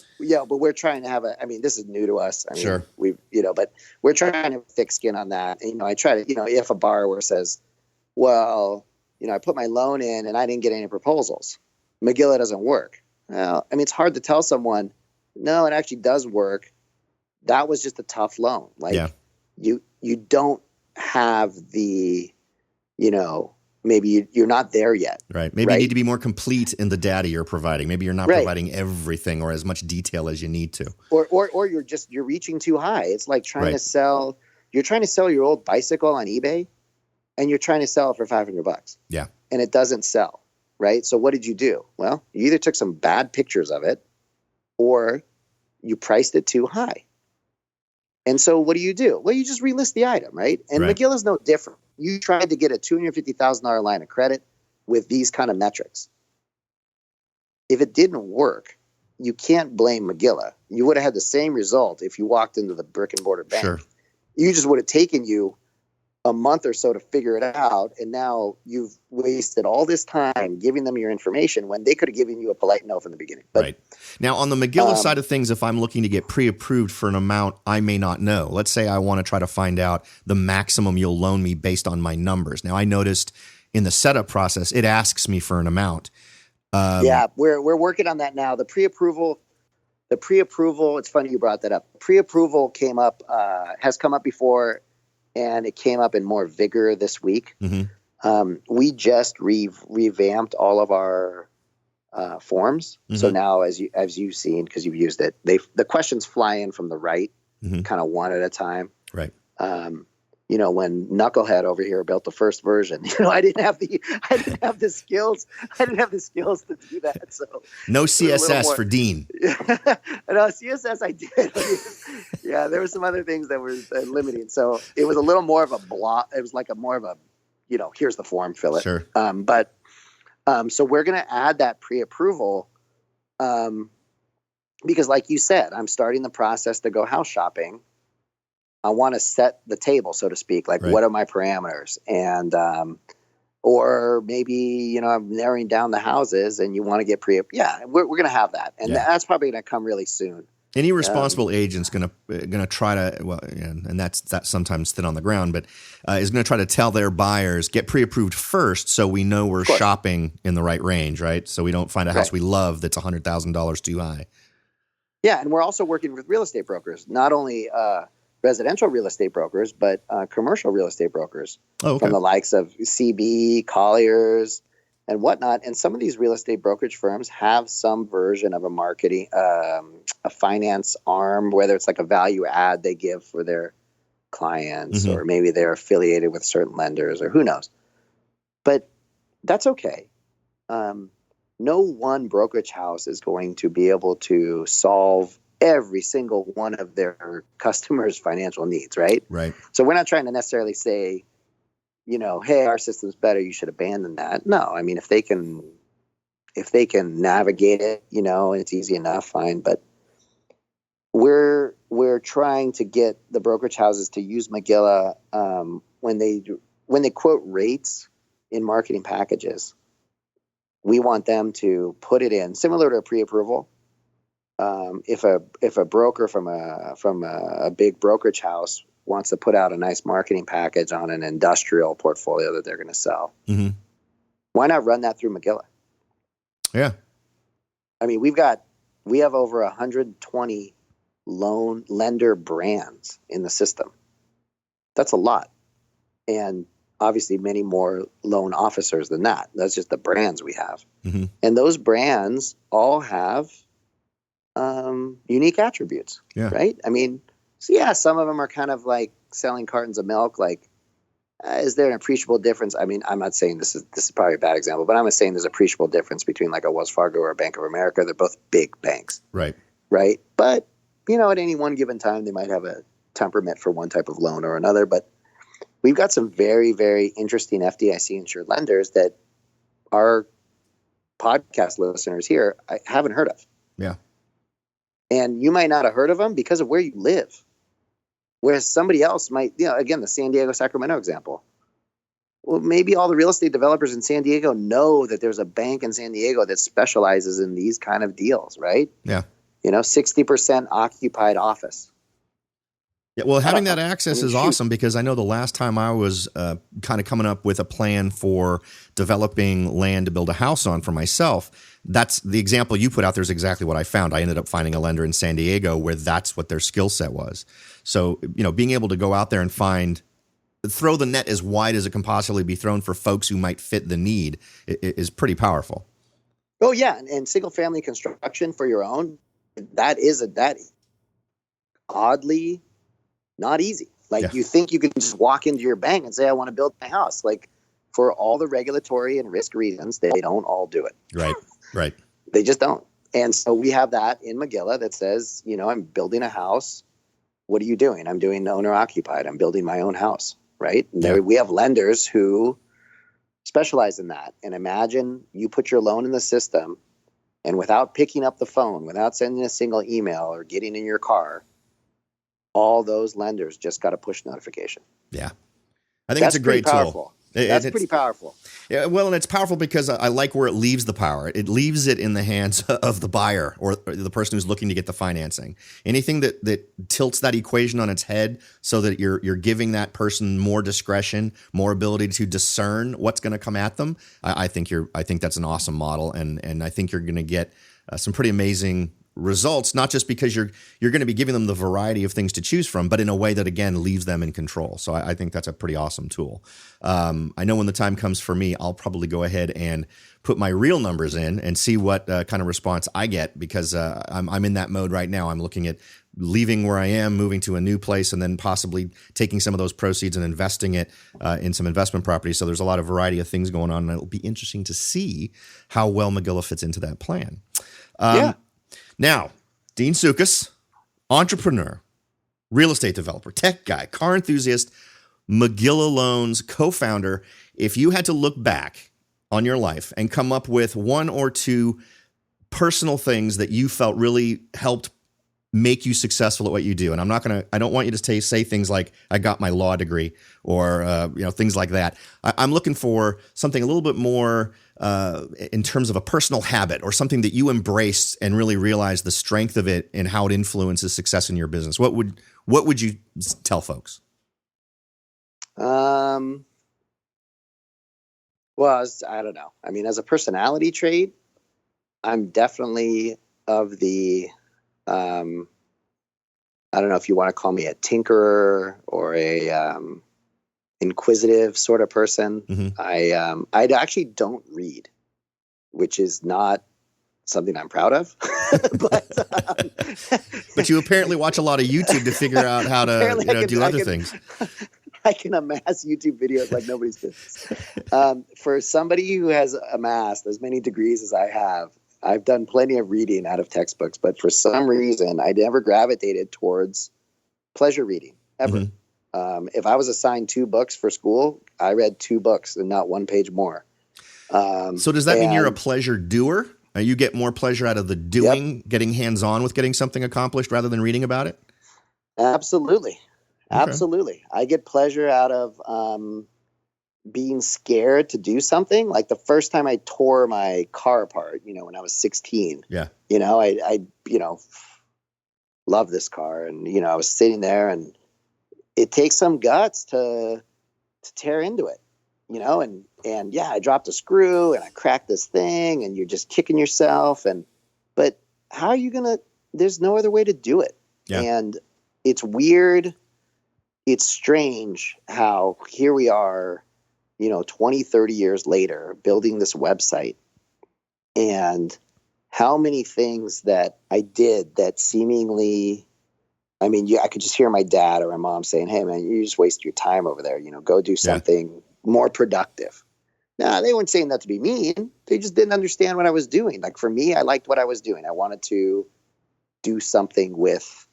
But we're trying to have this is new to us. Sure. But we're trying to have thick skin on that. And, I try to, if a borrower says, well, I put my loan in and I didn't get any proposals, Magilla doesn't work. Well, it's hard to tell someone, no, it actually does work. That was just a tough loan. You don't have the, maybe you're not there yet. Right. Maybe you need to be more complete in the data you're providing. Maybe you're not providing everything or as much detail as you need to. Or you're reaching too high. It's like trying to sell your old bicycle on eBay and you're trying to sell it for $500. Yeah. And it doesn't sell. Right. So what did you do? Well, you either took some bad pictures of it or you priced it too high. And so what do? Well, you just relist the item. Right. And Magilla's no different. You tried to get a $250,000 line of credit with these kind of metrics. If it didn't work, you can't blame Magilla. You would have had the same result if you walked into the brick and mortar bank. Sure. You just would have taken you a month or so to figure it out, and now you've wasted all this time giving them your information when they could have given you a polite no from the beginning. But, right. Now, on the Magilla side of things, if I'm looking to get pre-approved for an amount I may not know, let's say I want to try to find out the maximum you'll loan me based on my numbers. Now, I noticed in the setup process, it asks me for an amount. Yeah, we're working on that now. The pre-approval, it's funny you brought that up. Pre-approval has come up before, and it came up in more vigor this week. We just revamped all of our forms. So now, as you've seen, because you've used it, the questions fly in from the right, kind of one at a time. Right. When Knucklehead over here built the first version, I didn't have the skills. I didn't have the skills to do that. So no CSS for Dean. No, CSS I did. Yeah, there were some other things that were limiting. So it was a little more of a block. It was like more of a, here's the form, fill it. Sure. So we're going to add that pre-approval because, like you said, I'm starting the process to go house shopping. I want to set the table, so to speak, like what are my parameters? And, or maybe, I'm narrowing down the houses and you want to get we're going to have that. And that's probably going to come really soon. Any responsible agent's going to try to, and that's sometimes thin on the ground, but is going to try to tell their buyers, get pre-approved first so we know we're shopping in the right range, right? So we don't find a house we love that's $100,000 too high. Yeah, and we're also working with real estate brokers, not only residential real estate brokers, but commercial real estate brokers from the likes of CB, Colliers, and whatnot. And some of these real estate brokerage firms have some version of a marketing, a finance arm, whether it's like a value add they give for their clients, or maybe they're affiliated with certain lenders, or who knows. But that's okay. No one brokerage house is going to be able to solve every single one of their customers' financial needs, right? Right. So we're not trying to necessarily say, hey, our system's better, you should abandon that. No, I mean, if they can navigate it, and it's easy enough, fine. But we're trying to get the brokerage houses to use Magilla when they quote rates in marketing packages. We want them to put it in similar to a pre-approval. If a broker from a big brokerage house wants to put out a nice marketing package on an industrial portfolio that they're going to sell, why not run that through Magilla? Yeah. I mean, we have over 120 loan lender brands in the system. That's a lot. And obviously many more loan officers than that. That's just the brands we have. And those brands all have unique attributes, right? I mean, some of them are kind of like selling cartons of milk. Like, is there an appreciable difference? I mean, I'm not saying this is probably a bad example, but I'm saying there's an appreciable difference between like a Wells Fargo or a Bank of America. They're both big banks, right? But at any one given time, they might have a temperament for one type of loan or another. But we've got some very, very interesting FDIC insured lenders that our podcast listeners here I haven't heard of. Yeah. And you might not have heard of them because of where you live. Whereas somebody else might, again, the San Diego, Sacramento example. Well, maybe all the real estate developers in San Diego know that there's a bank in San Diego that specializes in these kind of deals, right? Yeah. 60% occupied office. Yeah, well, having that access is awesome because I know the last time I was kind of coming up with a plan for developing land to build a house on for myself, that's the example you put out there is exactly what I found. I ended up finding a lender in San Diego where that's what their skill set was. So, being able to go out there and throw the net as wide as it can possibly be thrown for folks who might fit the need is pretty powerful. Oh, yeah. And single family construction for your own, that oddly not easy. Like you think you can just walk into your bank and say, I want to build my house. Like for all the regulatory and risk reasons, they don't all do it. Right. They just don't. And so we have that in Magilla that says, I'm building a house. What are you doing? I'm doing owner occupied. I'm building my own house. Right. And we have lenders who specialize in that. And imagine you put your loan in the system and without picking up the phone, without sending a single email or getting in your car, all those lenders just got a push notification. Yeah. I think it's a great tool. That's pretty powerful. Yeah, well, and it's powerful because I like where it leaves the power. It leaves it in the hands of the buyer or the person who's looking to get the financing. Anything that tilts that equation on its head so that you're giving that person more discretion, more ability to discern what's going to come at them. I think that's an awesome model, and I think you're going to get some pretty amazing results, not just because you're going to be giving them the variety of things to choose from, but in a way that, again, leaves them in control. So I think that's a pretty awesome tool. I know when the time comes for me, I'll probably go ahead and put my real numbers in and see what kind of response I get, because I'm in that mode right now. I'm looking at leaving where I am, moving to a new place, and then possibly taking some of those proceeds and investing it in some investment properties. So there's a lot of variety of things going on, and it'll be interesting to see how well Magilla fits into that plan. Now, Dean Sioukas, entrepreneur, real estate developer, tech guy, car enthusiast, Magilla Loans co-founder. If you had to look back on your life and come up with one or two personal things that you felt really helped make you successful at what you do, and I don't want you to say things like I got my law degree or things like that. I'm looking for something a little bit more in terms of a personal habit or something that you embraced and really realized the strength of it and how it influences success in your business. What would you tell folks? Well, I don't know. I mean, as a personality trait, I'm definitely of the, I don't know if you want to call me a tinkerer or a inquisitive sort of person. Mm-hmm. I actually don't read, which is not something I'm proud of. But you apparently watch a lot of YouTube to figure out how to do other things. I can amass YouTube videos like nobody's business. For somebody who has amassed as many degrees as I have, I've done plenty of reading out of textbooks, but for some reason, I never gravitated towards pleasure reading, ever. Mm-hmm. If I was assigned 2 books for school, I read 2 books and not 1 page more. So does that mean you're a pleasure doer? You get more pleasure out of the doing, yep, getting hands-on with getting something accomplished rather than reading about it? Absolutely. Okay. Absolutely. I get pleasure out of being scared to do something. Like the first time I tore my car apart, when I was 16, I love this car. And, I was sitting there, and it takes some guts to tear into it, and yeah, I dropped a screw and I cracked this thing, and you're just kicking yourself. But how are you there's no other way to do it. Yeah. And it's weird. It's strange how here we are, 20, 30 years later, building this website, and how many things that I did that seemingly, I could just hear my dad or my mom saying, "Hey man, you just waste your time over there, go do something more productive." No, they weren't saying that to be mean. They just didn't understand what I was doing. Like for me, I liked what I was doing. I wanted to do something with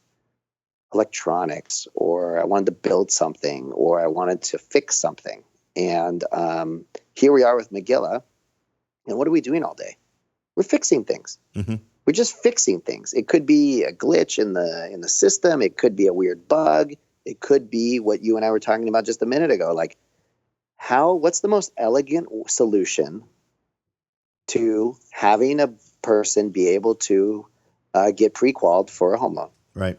electronics, or I wanted to build something, or I wanted to fix something. And here we are with Magilla. And what are we doing all day? We're fixing things. Mm-hmm. We're just fixing things. It could be a glitch in the system. It could be a weird bug. It could be what you and I were talking about just a minute ago. Like what's the most elegant solution to having a person be able to get pre-qualified for a home loan? Right.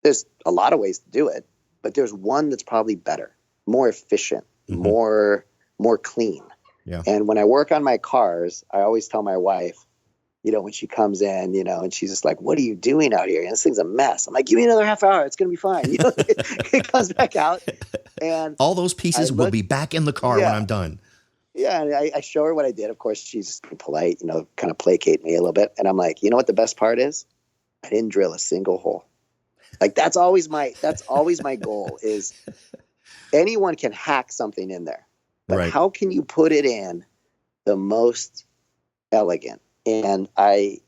There's a lot of ways to do it, but there's one that's probably better, more efficient, mm-hmm, more clean. Yeah. And when I work on my cars, I always tell my wife, when she comes in, and she's just like, "What are you doing out here? And this thing's a mess." I'm like, "Give me another half hour. It's going to be fine." It comes back out, and all those pieces will be back in the car when I'm done. Yeah. And I show her what I did. Of course, she's polite, kind of placate me a little bit. And I'm like, you know what the best part is? I didn't drill a single hole. Like that's always my goal is anyone can hack something in there, but right, how can you put it in the most elegant? And I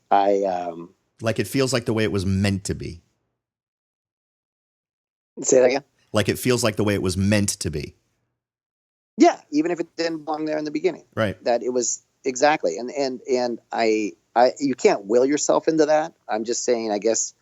like it feels like the way it was meant to be. Say that again. Like it feels like the way it was meant to be. Yeah. Even if it didn't belong there in the beginning, right. That it was exactly. And I you can't will yourself into that. I'm just saying, I guess,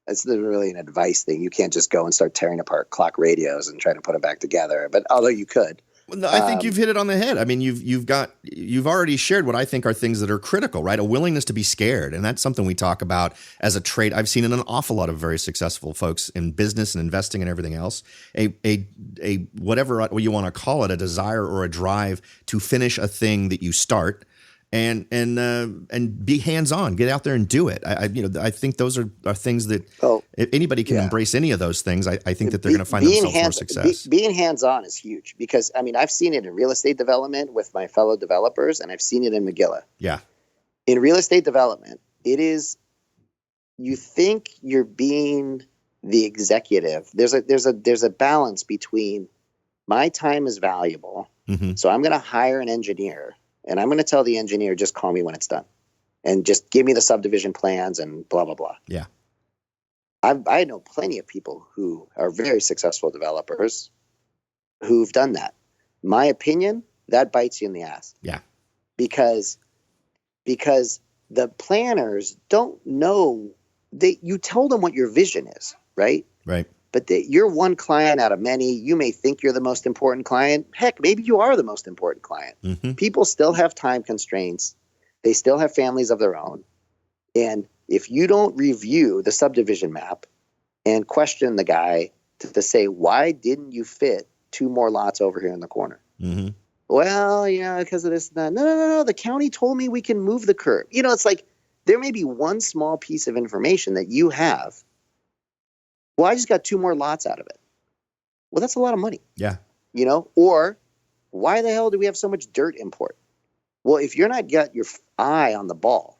it's really an advice thing. You can't just go and start tearing apart clock radios and try to put them back together. But although you could, Well, no, I think you've hit it on the head. I mean, you've already shared what I think are things that are critical, right? A willingness to be scared, and that's something we talk about as a trait I've seen in an awful lot of very successful folks in business and investing and everything else. A whatever you want to call it, a desire or a drive to finish a thing that you start. And be hands-on, get out there and do it. I think those are things that if anybody can embrace any of those things, I think that they're going to find themselves more success. Being hands-on is huge because, I mean, I've seen it in real estate development with my fellow developers, and I've seen it in Magilla. Yeah. In real estate development, it is, you think you're being the executive. There's a balance between my time is valuable, so I'm going to hire an engineer. And I'm going to tell the engineer, just call me when it's done and just give me the subdivision plans and blah, blah, blah. Yeah. I know plenty of people who are very successful developers who've done that. My opinion, that bites you in the ass. Yeah. Because the planners don't know, you tell them what your vision is, right? Right. But you're one client out of many. You may think you're the most important client. Heck, maybe you are the most important client. People still have time constraints. They still have families of their own. And if you don't review the subdivision map and question the guy to say, why didn't you fit 2 more lots over here in the corner? Well, yeah, because of this and that. No. The county told me we can move the curb. You know, it's like there may be one small piece of information that you have. Well, I just got 2 more lots out of it. Well, that's a lot of money. Yeah. You know, or why the hell do we have so much dirt import? Well, if you're not got your eye on the ball,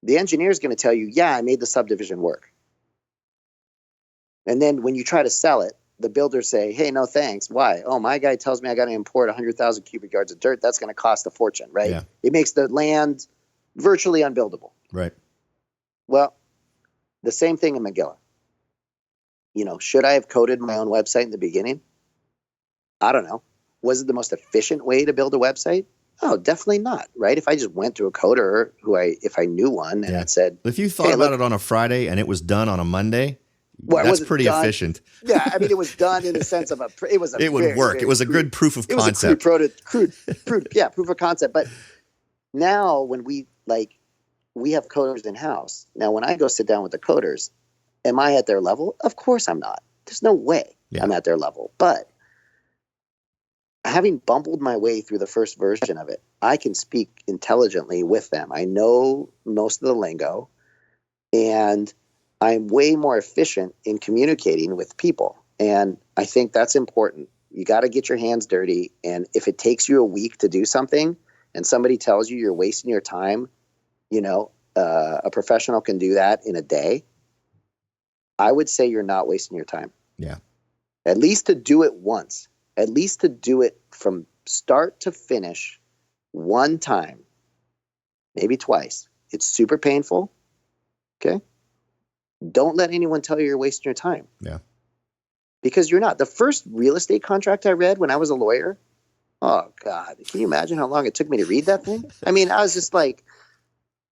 the engineer is going to tell you, yeah, I made the subdivision work. And then when you try to sell it, the builders say, hey, no thanks. Why? Oh, my guy tells me I got to import 100,000 cubic yards of dirt. That's going to cost a fortune, right? Yeah. It makes the land virtually unbuildable. Right. Well, the same thing in Magilla. You know, should I have coded my own website in the beginning? I don't know. Was it the most efficient way to build a website? Oh, definitely not, right? If I just went to a coder if I knew one and it said... If you thought about it on a Friday and it was done on a Monday, that's pretty efficient. Yeah, I mean, it was done in the sense of it would work. It was a good proof of concept. It was a crude proof of concept. But now when we have coders in-house. Now, when I go sit down with the coders, am I at their level? Of course I'm not. There's no way I'm at their level. But having bumbled my way through the first version of it, I can speak intelligently with them. I know most of the lingo, and I'm way more efficient in communicating with people. And I think that's important. You got to get your hands dirty. And if it takes you a week to do something and somebody tells you you're wasting your time, you know, a professional can do that in a day. I would say you're not wasting your time. Yeah. At least to do it once. At least to do it from start to finish one time. Maybe twice. It's super painful. Okay? Don't let anyone tell you you're wasting your time. Yeah. Because you're not. The first real estate contract I read when I was a lawyer, oh, God. Can you imagine how long it took me to read that thing? I mean, I was just like,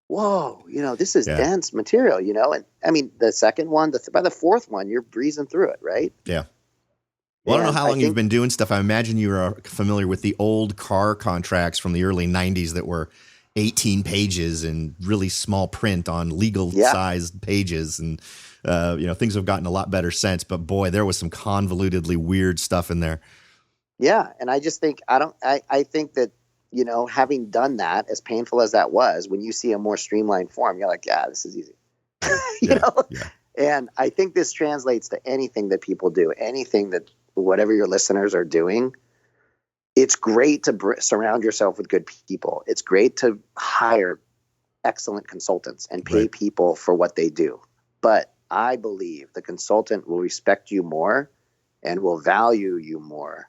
whoa, you know, this is dense material, you know? And I mean, the second one, by the fourth one, you're breezing through it, right? Yeah. Well, I don't know how long you've been doing stuff. I imagine you are familiar with the old car contracts from the early 90s that were 18 pages and really small print on legal sized pages. And, you know, things have gotten a lot better since. But boy, there was some convolutedly weird stuff in there. Yeah. And I just think, I think that, you know, having done that, as painful as that was, when you see a more streamlined form, you're like, yeah, this is easy. you know? Yeah. And I think this translates to anything that people do, anything that whatever your listeners are doing. It's great to surround yourself with good people. It's great to hire excellent consultants and pay people for what they do. But I believe the consultant will respect you more and will value you more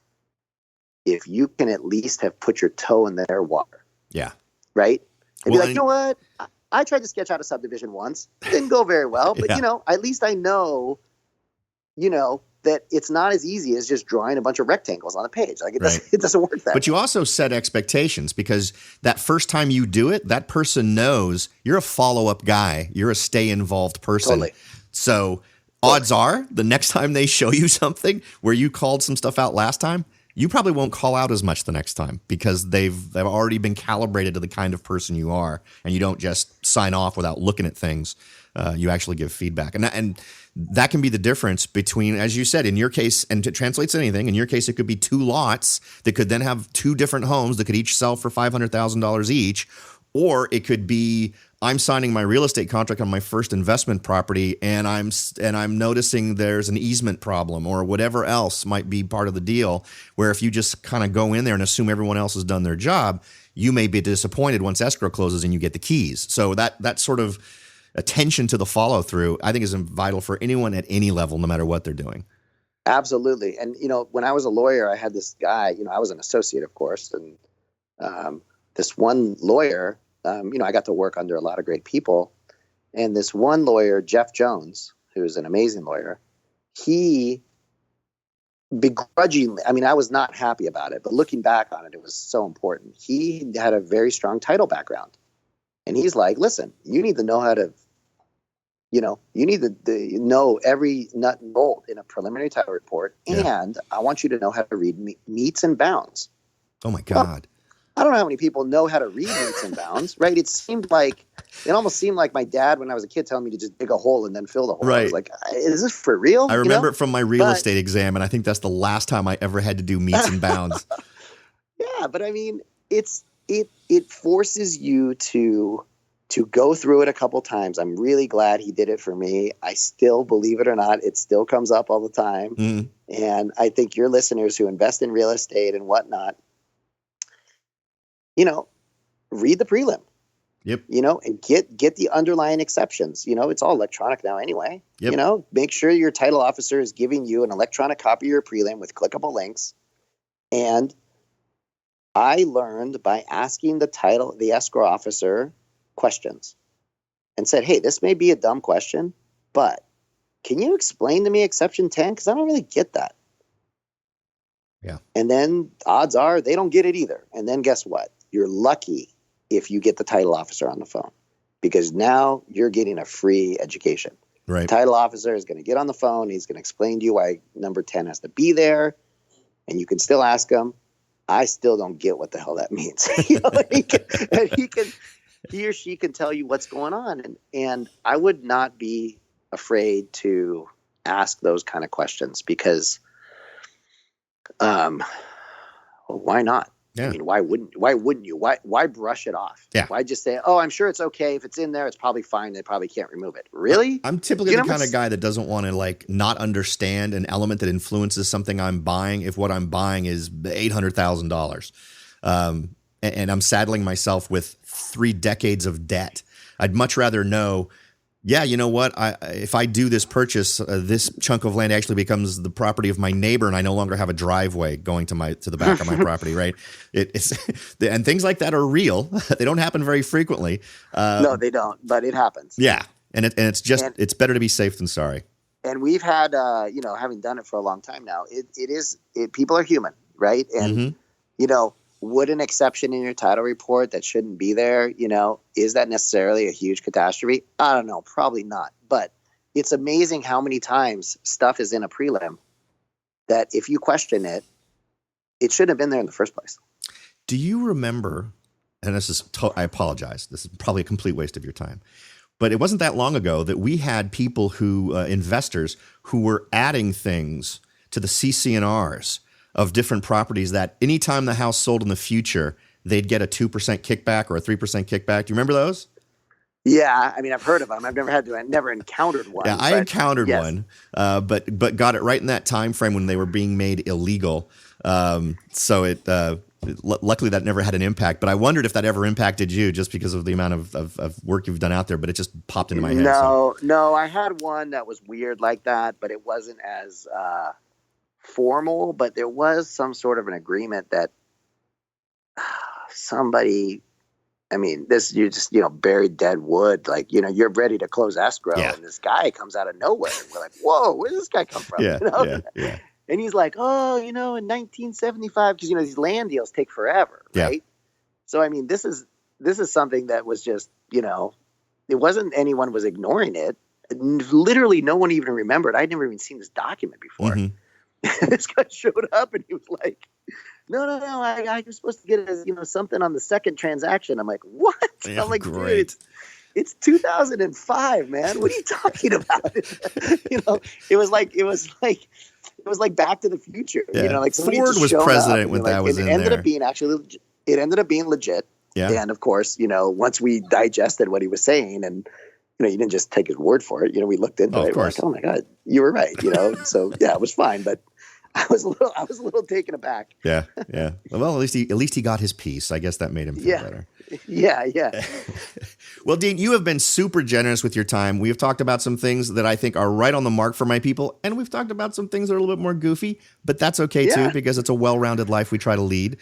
if you can at least have put your toe in their water. Yeah. Right? And be like, you know what? I tried to sketch out a subdivision once. Didn't go very well. But, you know, at least I know, you know, that it's not as easy as just drawing a bunch of rectangles on a page. Like it doesn't work that way. But you also set expectations because that first time you do it, that person knows you're a follow-up guy. You're a stay-involved person. Totally. So odds are the next time they show you something where you called some stuff out last time, you probably won't call out as much the next time because they've already been calibrated to the kind of person you are, and you don't just sign off without looking at things. You actually give feedback, and that can be the difference between, as you said, in your case, and it translates to anything. In your case, it could be 2 lots that could then have 2 different homes that could each sell for $500,000 each, or it could be I'm signing my real estate contract on my first investment property, and I'm noticing there's an easement problem or whatever else might be part of the deal. Where if you just kind of go in there and assume everyone else has done their job, you may be disappointed once escrow closes and you get the keys. So that sort of attention to the follow through, I think, is vital for anyone at any level, no matter what they're doing. Absolutely. And, when I was a lawyer, I had this guy, I was an associate, of course. And this one lawyer, I got to work under a lot of great people. And this one lawyer, Jeff Jones, who's an amazing lawyer, he begrudgingly, I was not happy about it, but looking back on it, it was so important. He had a very strong title background. And he's like, listen, you need to know how to, you need to know every nut and bolt in a preliminary title report. Yeah. And I want you to know how to read meets and bounds. Oh, my God. Well, I don't know how many people know how to read meets and bounds, right? It almost seemed like my dad when I was a kid telling me to just dig a hole and then fill the hole. Right. I was like, is this for real? I remember it from my real estate exam, and I think that's the last time I ever had to do meets and bounds. Yeah, but it forces you to go through it a couple times. I'm really glad he did it for me. I still, believe it or not, it still comes up all the time. Mm. And I think your listeners who invest in real estate and whatnot, read the prelim. Yep. And get the underlying exceptions. It's all electronic now anyway. Yep. Make sure your title officer is giving you an electronic copy of your prelim with clickable links. And I learned by asking the escrow officer questions and said, hey, this may be a dumb question, but can you explain to me exception 10? Because I don't really get that. Yeah. And then odds are they don't get it either. And then guess what? You're lucky if you get the title officer on the phone, because now you're getting a free education. Right. The title officer is going to get on the phone. He's going to explain to you why number 10 has to be there. And you can still ask him, I still don't get what the hell that means. He or she can tell you what's going on. And I would not be afraid to ask those kind of questions because, why not? Yeah. Why wouldn't you? Why brush it off? Yeah. Why just say, oh, I'm sure it's okay. If it's in there, it's probably fine. They probably can't remove it. Really? I'm typically the kind of guy that doesn't want to not understand an element that influences something I'm buying if what I'm buying is $800,000. And I'm saddling myself with 3 decades of debt. I'd much rather know, yeah, you know what? If I do this purchase, this chunk of land actually becomes the property of my neighbor, and I no longer have a driveway going to the back of my property, right? It's and things like that are real. They don't happen very frequently. No, they don't, but it happens. Yeah, and it's better to be safe than sorry. And we've had, having done it for a long time now, people are human, right? And would an exception in your title report that shouldn't be there, is that necessarily a huge catastrophe? I don't know, probably not. But it's amazing how many times stuff is in a prelim that if you question it, it shouldn't have been there in the first place. Do you remember, and I apologize, this is probably a complete waste of your time, but it wasn't that long ago that we had people investors who were adding things to the CC&Rs of different properties that anytime the house sold in the future, they'd get a 2% kickback or a 3% kickback. Do you remember those? Yeah, I've heard of them. I've never encountered one. Yeah, I encountered one, but got it right in that time frame when they were being made illegal. So luckily that never had an impact. But I wondered if that ever impacted you, just because of the amount of work you've done out there. But it just popped into my head. No, I had one that was weird like that, but it wasn't as formal. But there was some sort of an agreement that somebody. This, you just, buried dead wood. You're ready to close escrow. Yeah. And this guy comes out of nowhere. And we're like, whoa, where did this guy come from? Yeah. And he's like, oh, in 1975, because, these land deals take forever. Yeah. Right. So, this is something that was just, it wasn't anyone was ignoring it. Literally no one even remembered. I'd never even seen this document before. Mm-hmm. This guy showed up and he was like, no, I was supposed to get something on the second transaction. I'm like, what? Yeah, I'm like, great. dude, it's 2005, man. What are you talking about? It was like Back to the Future. Yeah. Like somebody Ford just was showed president up when that was it in ended there. up being it ended up being legit. Yeah. And of course, once we digested what he was saying, and you didn't just take his word for it. We looked into it. Of course. We're like, oh my God, you were right. So yeah, it was fine, but I was a little taken aback. Yeah. Well, at least he got his piece. I guess that made him feel better. Yeah. Well, Dean, you have been super generous with your time. We have talked about some things that I think are right on the mark for my people, and we've talked about some things that are a little bit more goofy, but that's okay too, because it's a well-rounded life we try to lead.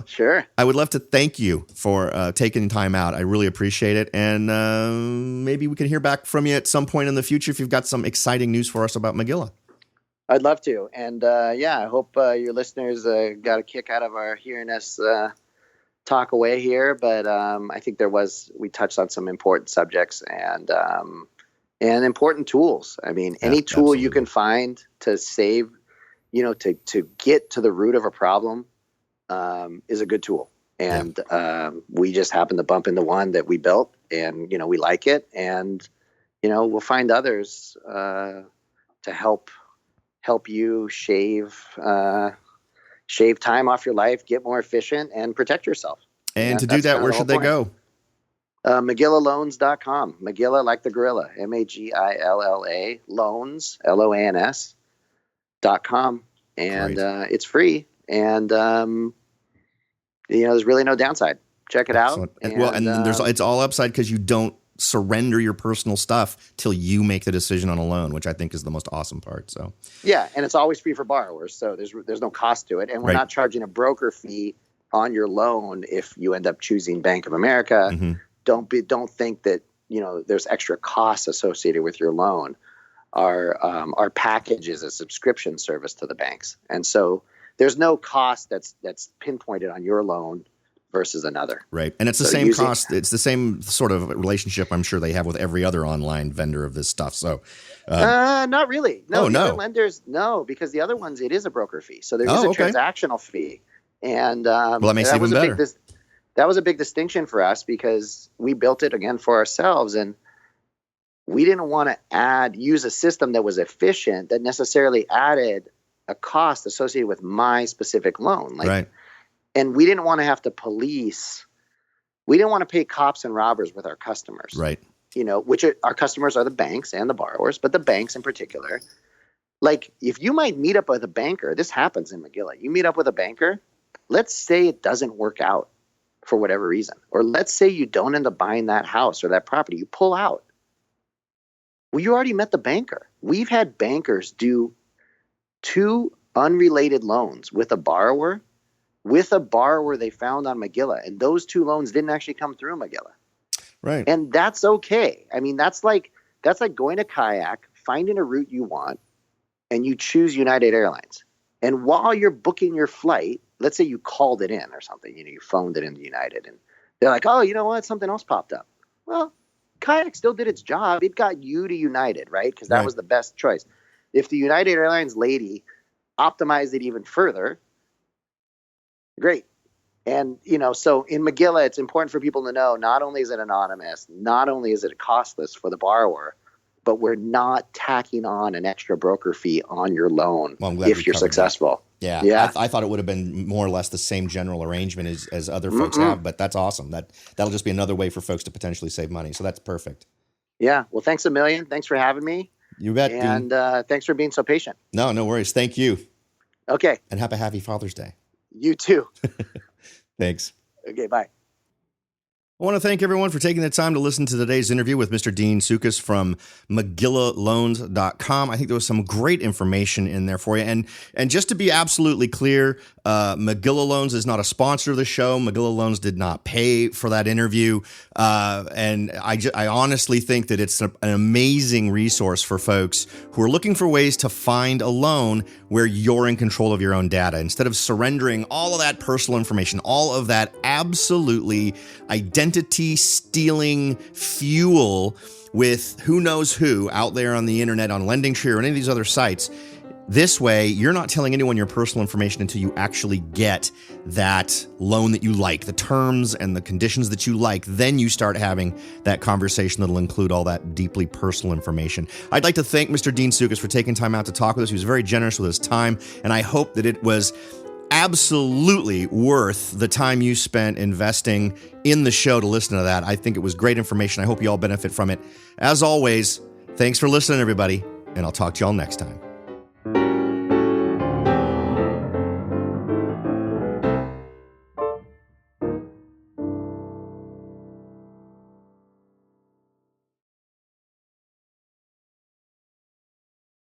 Sure. I would love to thank you for taking time out. I really appreciate it, and maybe we can hear back from you at some point in the future if you've got some exciting news for us about Magilla. I'd love to. And I hope your listeners got a kick out of our hearing us talk away here. But I think we touched on some important subjects and important tools. I mean, any tool absolutely. you can find to save, to get to the root of a problem is a good tool. And we just happened to bump into one that we built, and, we like it. And, we'll find others to help you shave time off your life, get more efficient, and protect yourself. And to do that, where should they go? MagillaLoans.com. Magilla, like the gorilla. Magilla, loans, LOANS.com. And it's free. And there's really no downside. Check it out. And it's all upside because you don't surrender your personal stuff till you make the decision on a loan, which I think is the most awesome part. So yeah, and it's always free for borrowers, so there's no cost to it, and we're not charging a broker fee on your loan if you end up choosing Bank of America. Mm-hmm. Don't think that there's extra costs associated with your loan. Our package is a subscription service to the banks, and so there's no cost that's pinpointed on your loan versus another. Right. And it's the same cost. It's the same sort of relationship I'm sure they have with every other online vendor of this stuff. So not really. No, no. Lenders, no, because the other ones, it is a broker fee. So there is a transactional fee. And well, that makes it even better. That was a big distinction for us because we built it again for ourselves, and we didn't want to use a system that was efficient that necessarily added a cost associated with my specific loan. Right. And we didn't want to have to police. We didn't want to pay cops and robbers with our customers. Right. Our customers are the banks and the borrowers, but the banks in particular. Like, if you might meet up with a banker, this happens in Magilla. You meet up with a banker, let's say it doesn't work out for whatever reason. Or let's say you don't end up buying that house or that property. You pull out. Well, you already met the banker. We've had bankers do 2 unrelated loans with a borrower they found on Magilla, and those 2 loans didn't actually come through Magilla. Right. And that's okay. I mean, that's like going to kayak, finding a route you want, and you choose United Airlines. And while you're booking your flight, let's say you called it in or something, you phoned it into United, and they're like, oh, you know what? Something else popped up. Well, kayak still did its job. It got you to United, right? Because that was the best choice. If the United Airlines lady optimized it even further, great. And, so in Magilla, it's important for people to know, not only is it anonymous, not only is it costless for the borrower, but we're not tacking on an extra broker fee on your loan if you're successful. That. Yeah. I thought it would have been more or less the same general arrangement as other folks have, but that's awesome. That'll just be another way for folks to potentially save money. So that's perfect. Yeah. Well, thanks a million. Thanks for having me. You bet. And thanks for being so patient. No worries. Thank you. Okay. And have a happy Father's Day. You too. Thanks. Okay, bye. I want to thank everyone for taking the time to listen to today's interview with Mr. Dean Sioukas from MagillaLoans.com. I think there was some great information in there for you. And just to be absolutely clear, Magilla Loans is not a sponsor of the show. Magilla Loans did not pay for that interview. And I honestly think that it's an amazing resource for folks who are looking for ways to find a loan where you're in control of your own data. Instead of surrendering all of that personal information, all of that absolutely identity stealing fuel with who knows who out there on the internet, on LendingTree or any of these other sites, This way, you're not telling anyone your personal information until you actually get that loan that you like, the terms and the conditions that you like. Then you start having that conversation that'll include all that deeply personal information. I'd like to thank Mr. Dean Sioukas for taking time out to talk with us. He was very generous with his time, and I hope that it was absolutely worth the time you spent investing in the show to listen to that. I think it was great information. I hope you all benefit from it. As always, thanks for listening, everybody, and I'll talk to you all next time.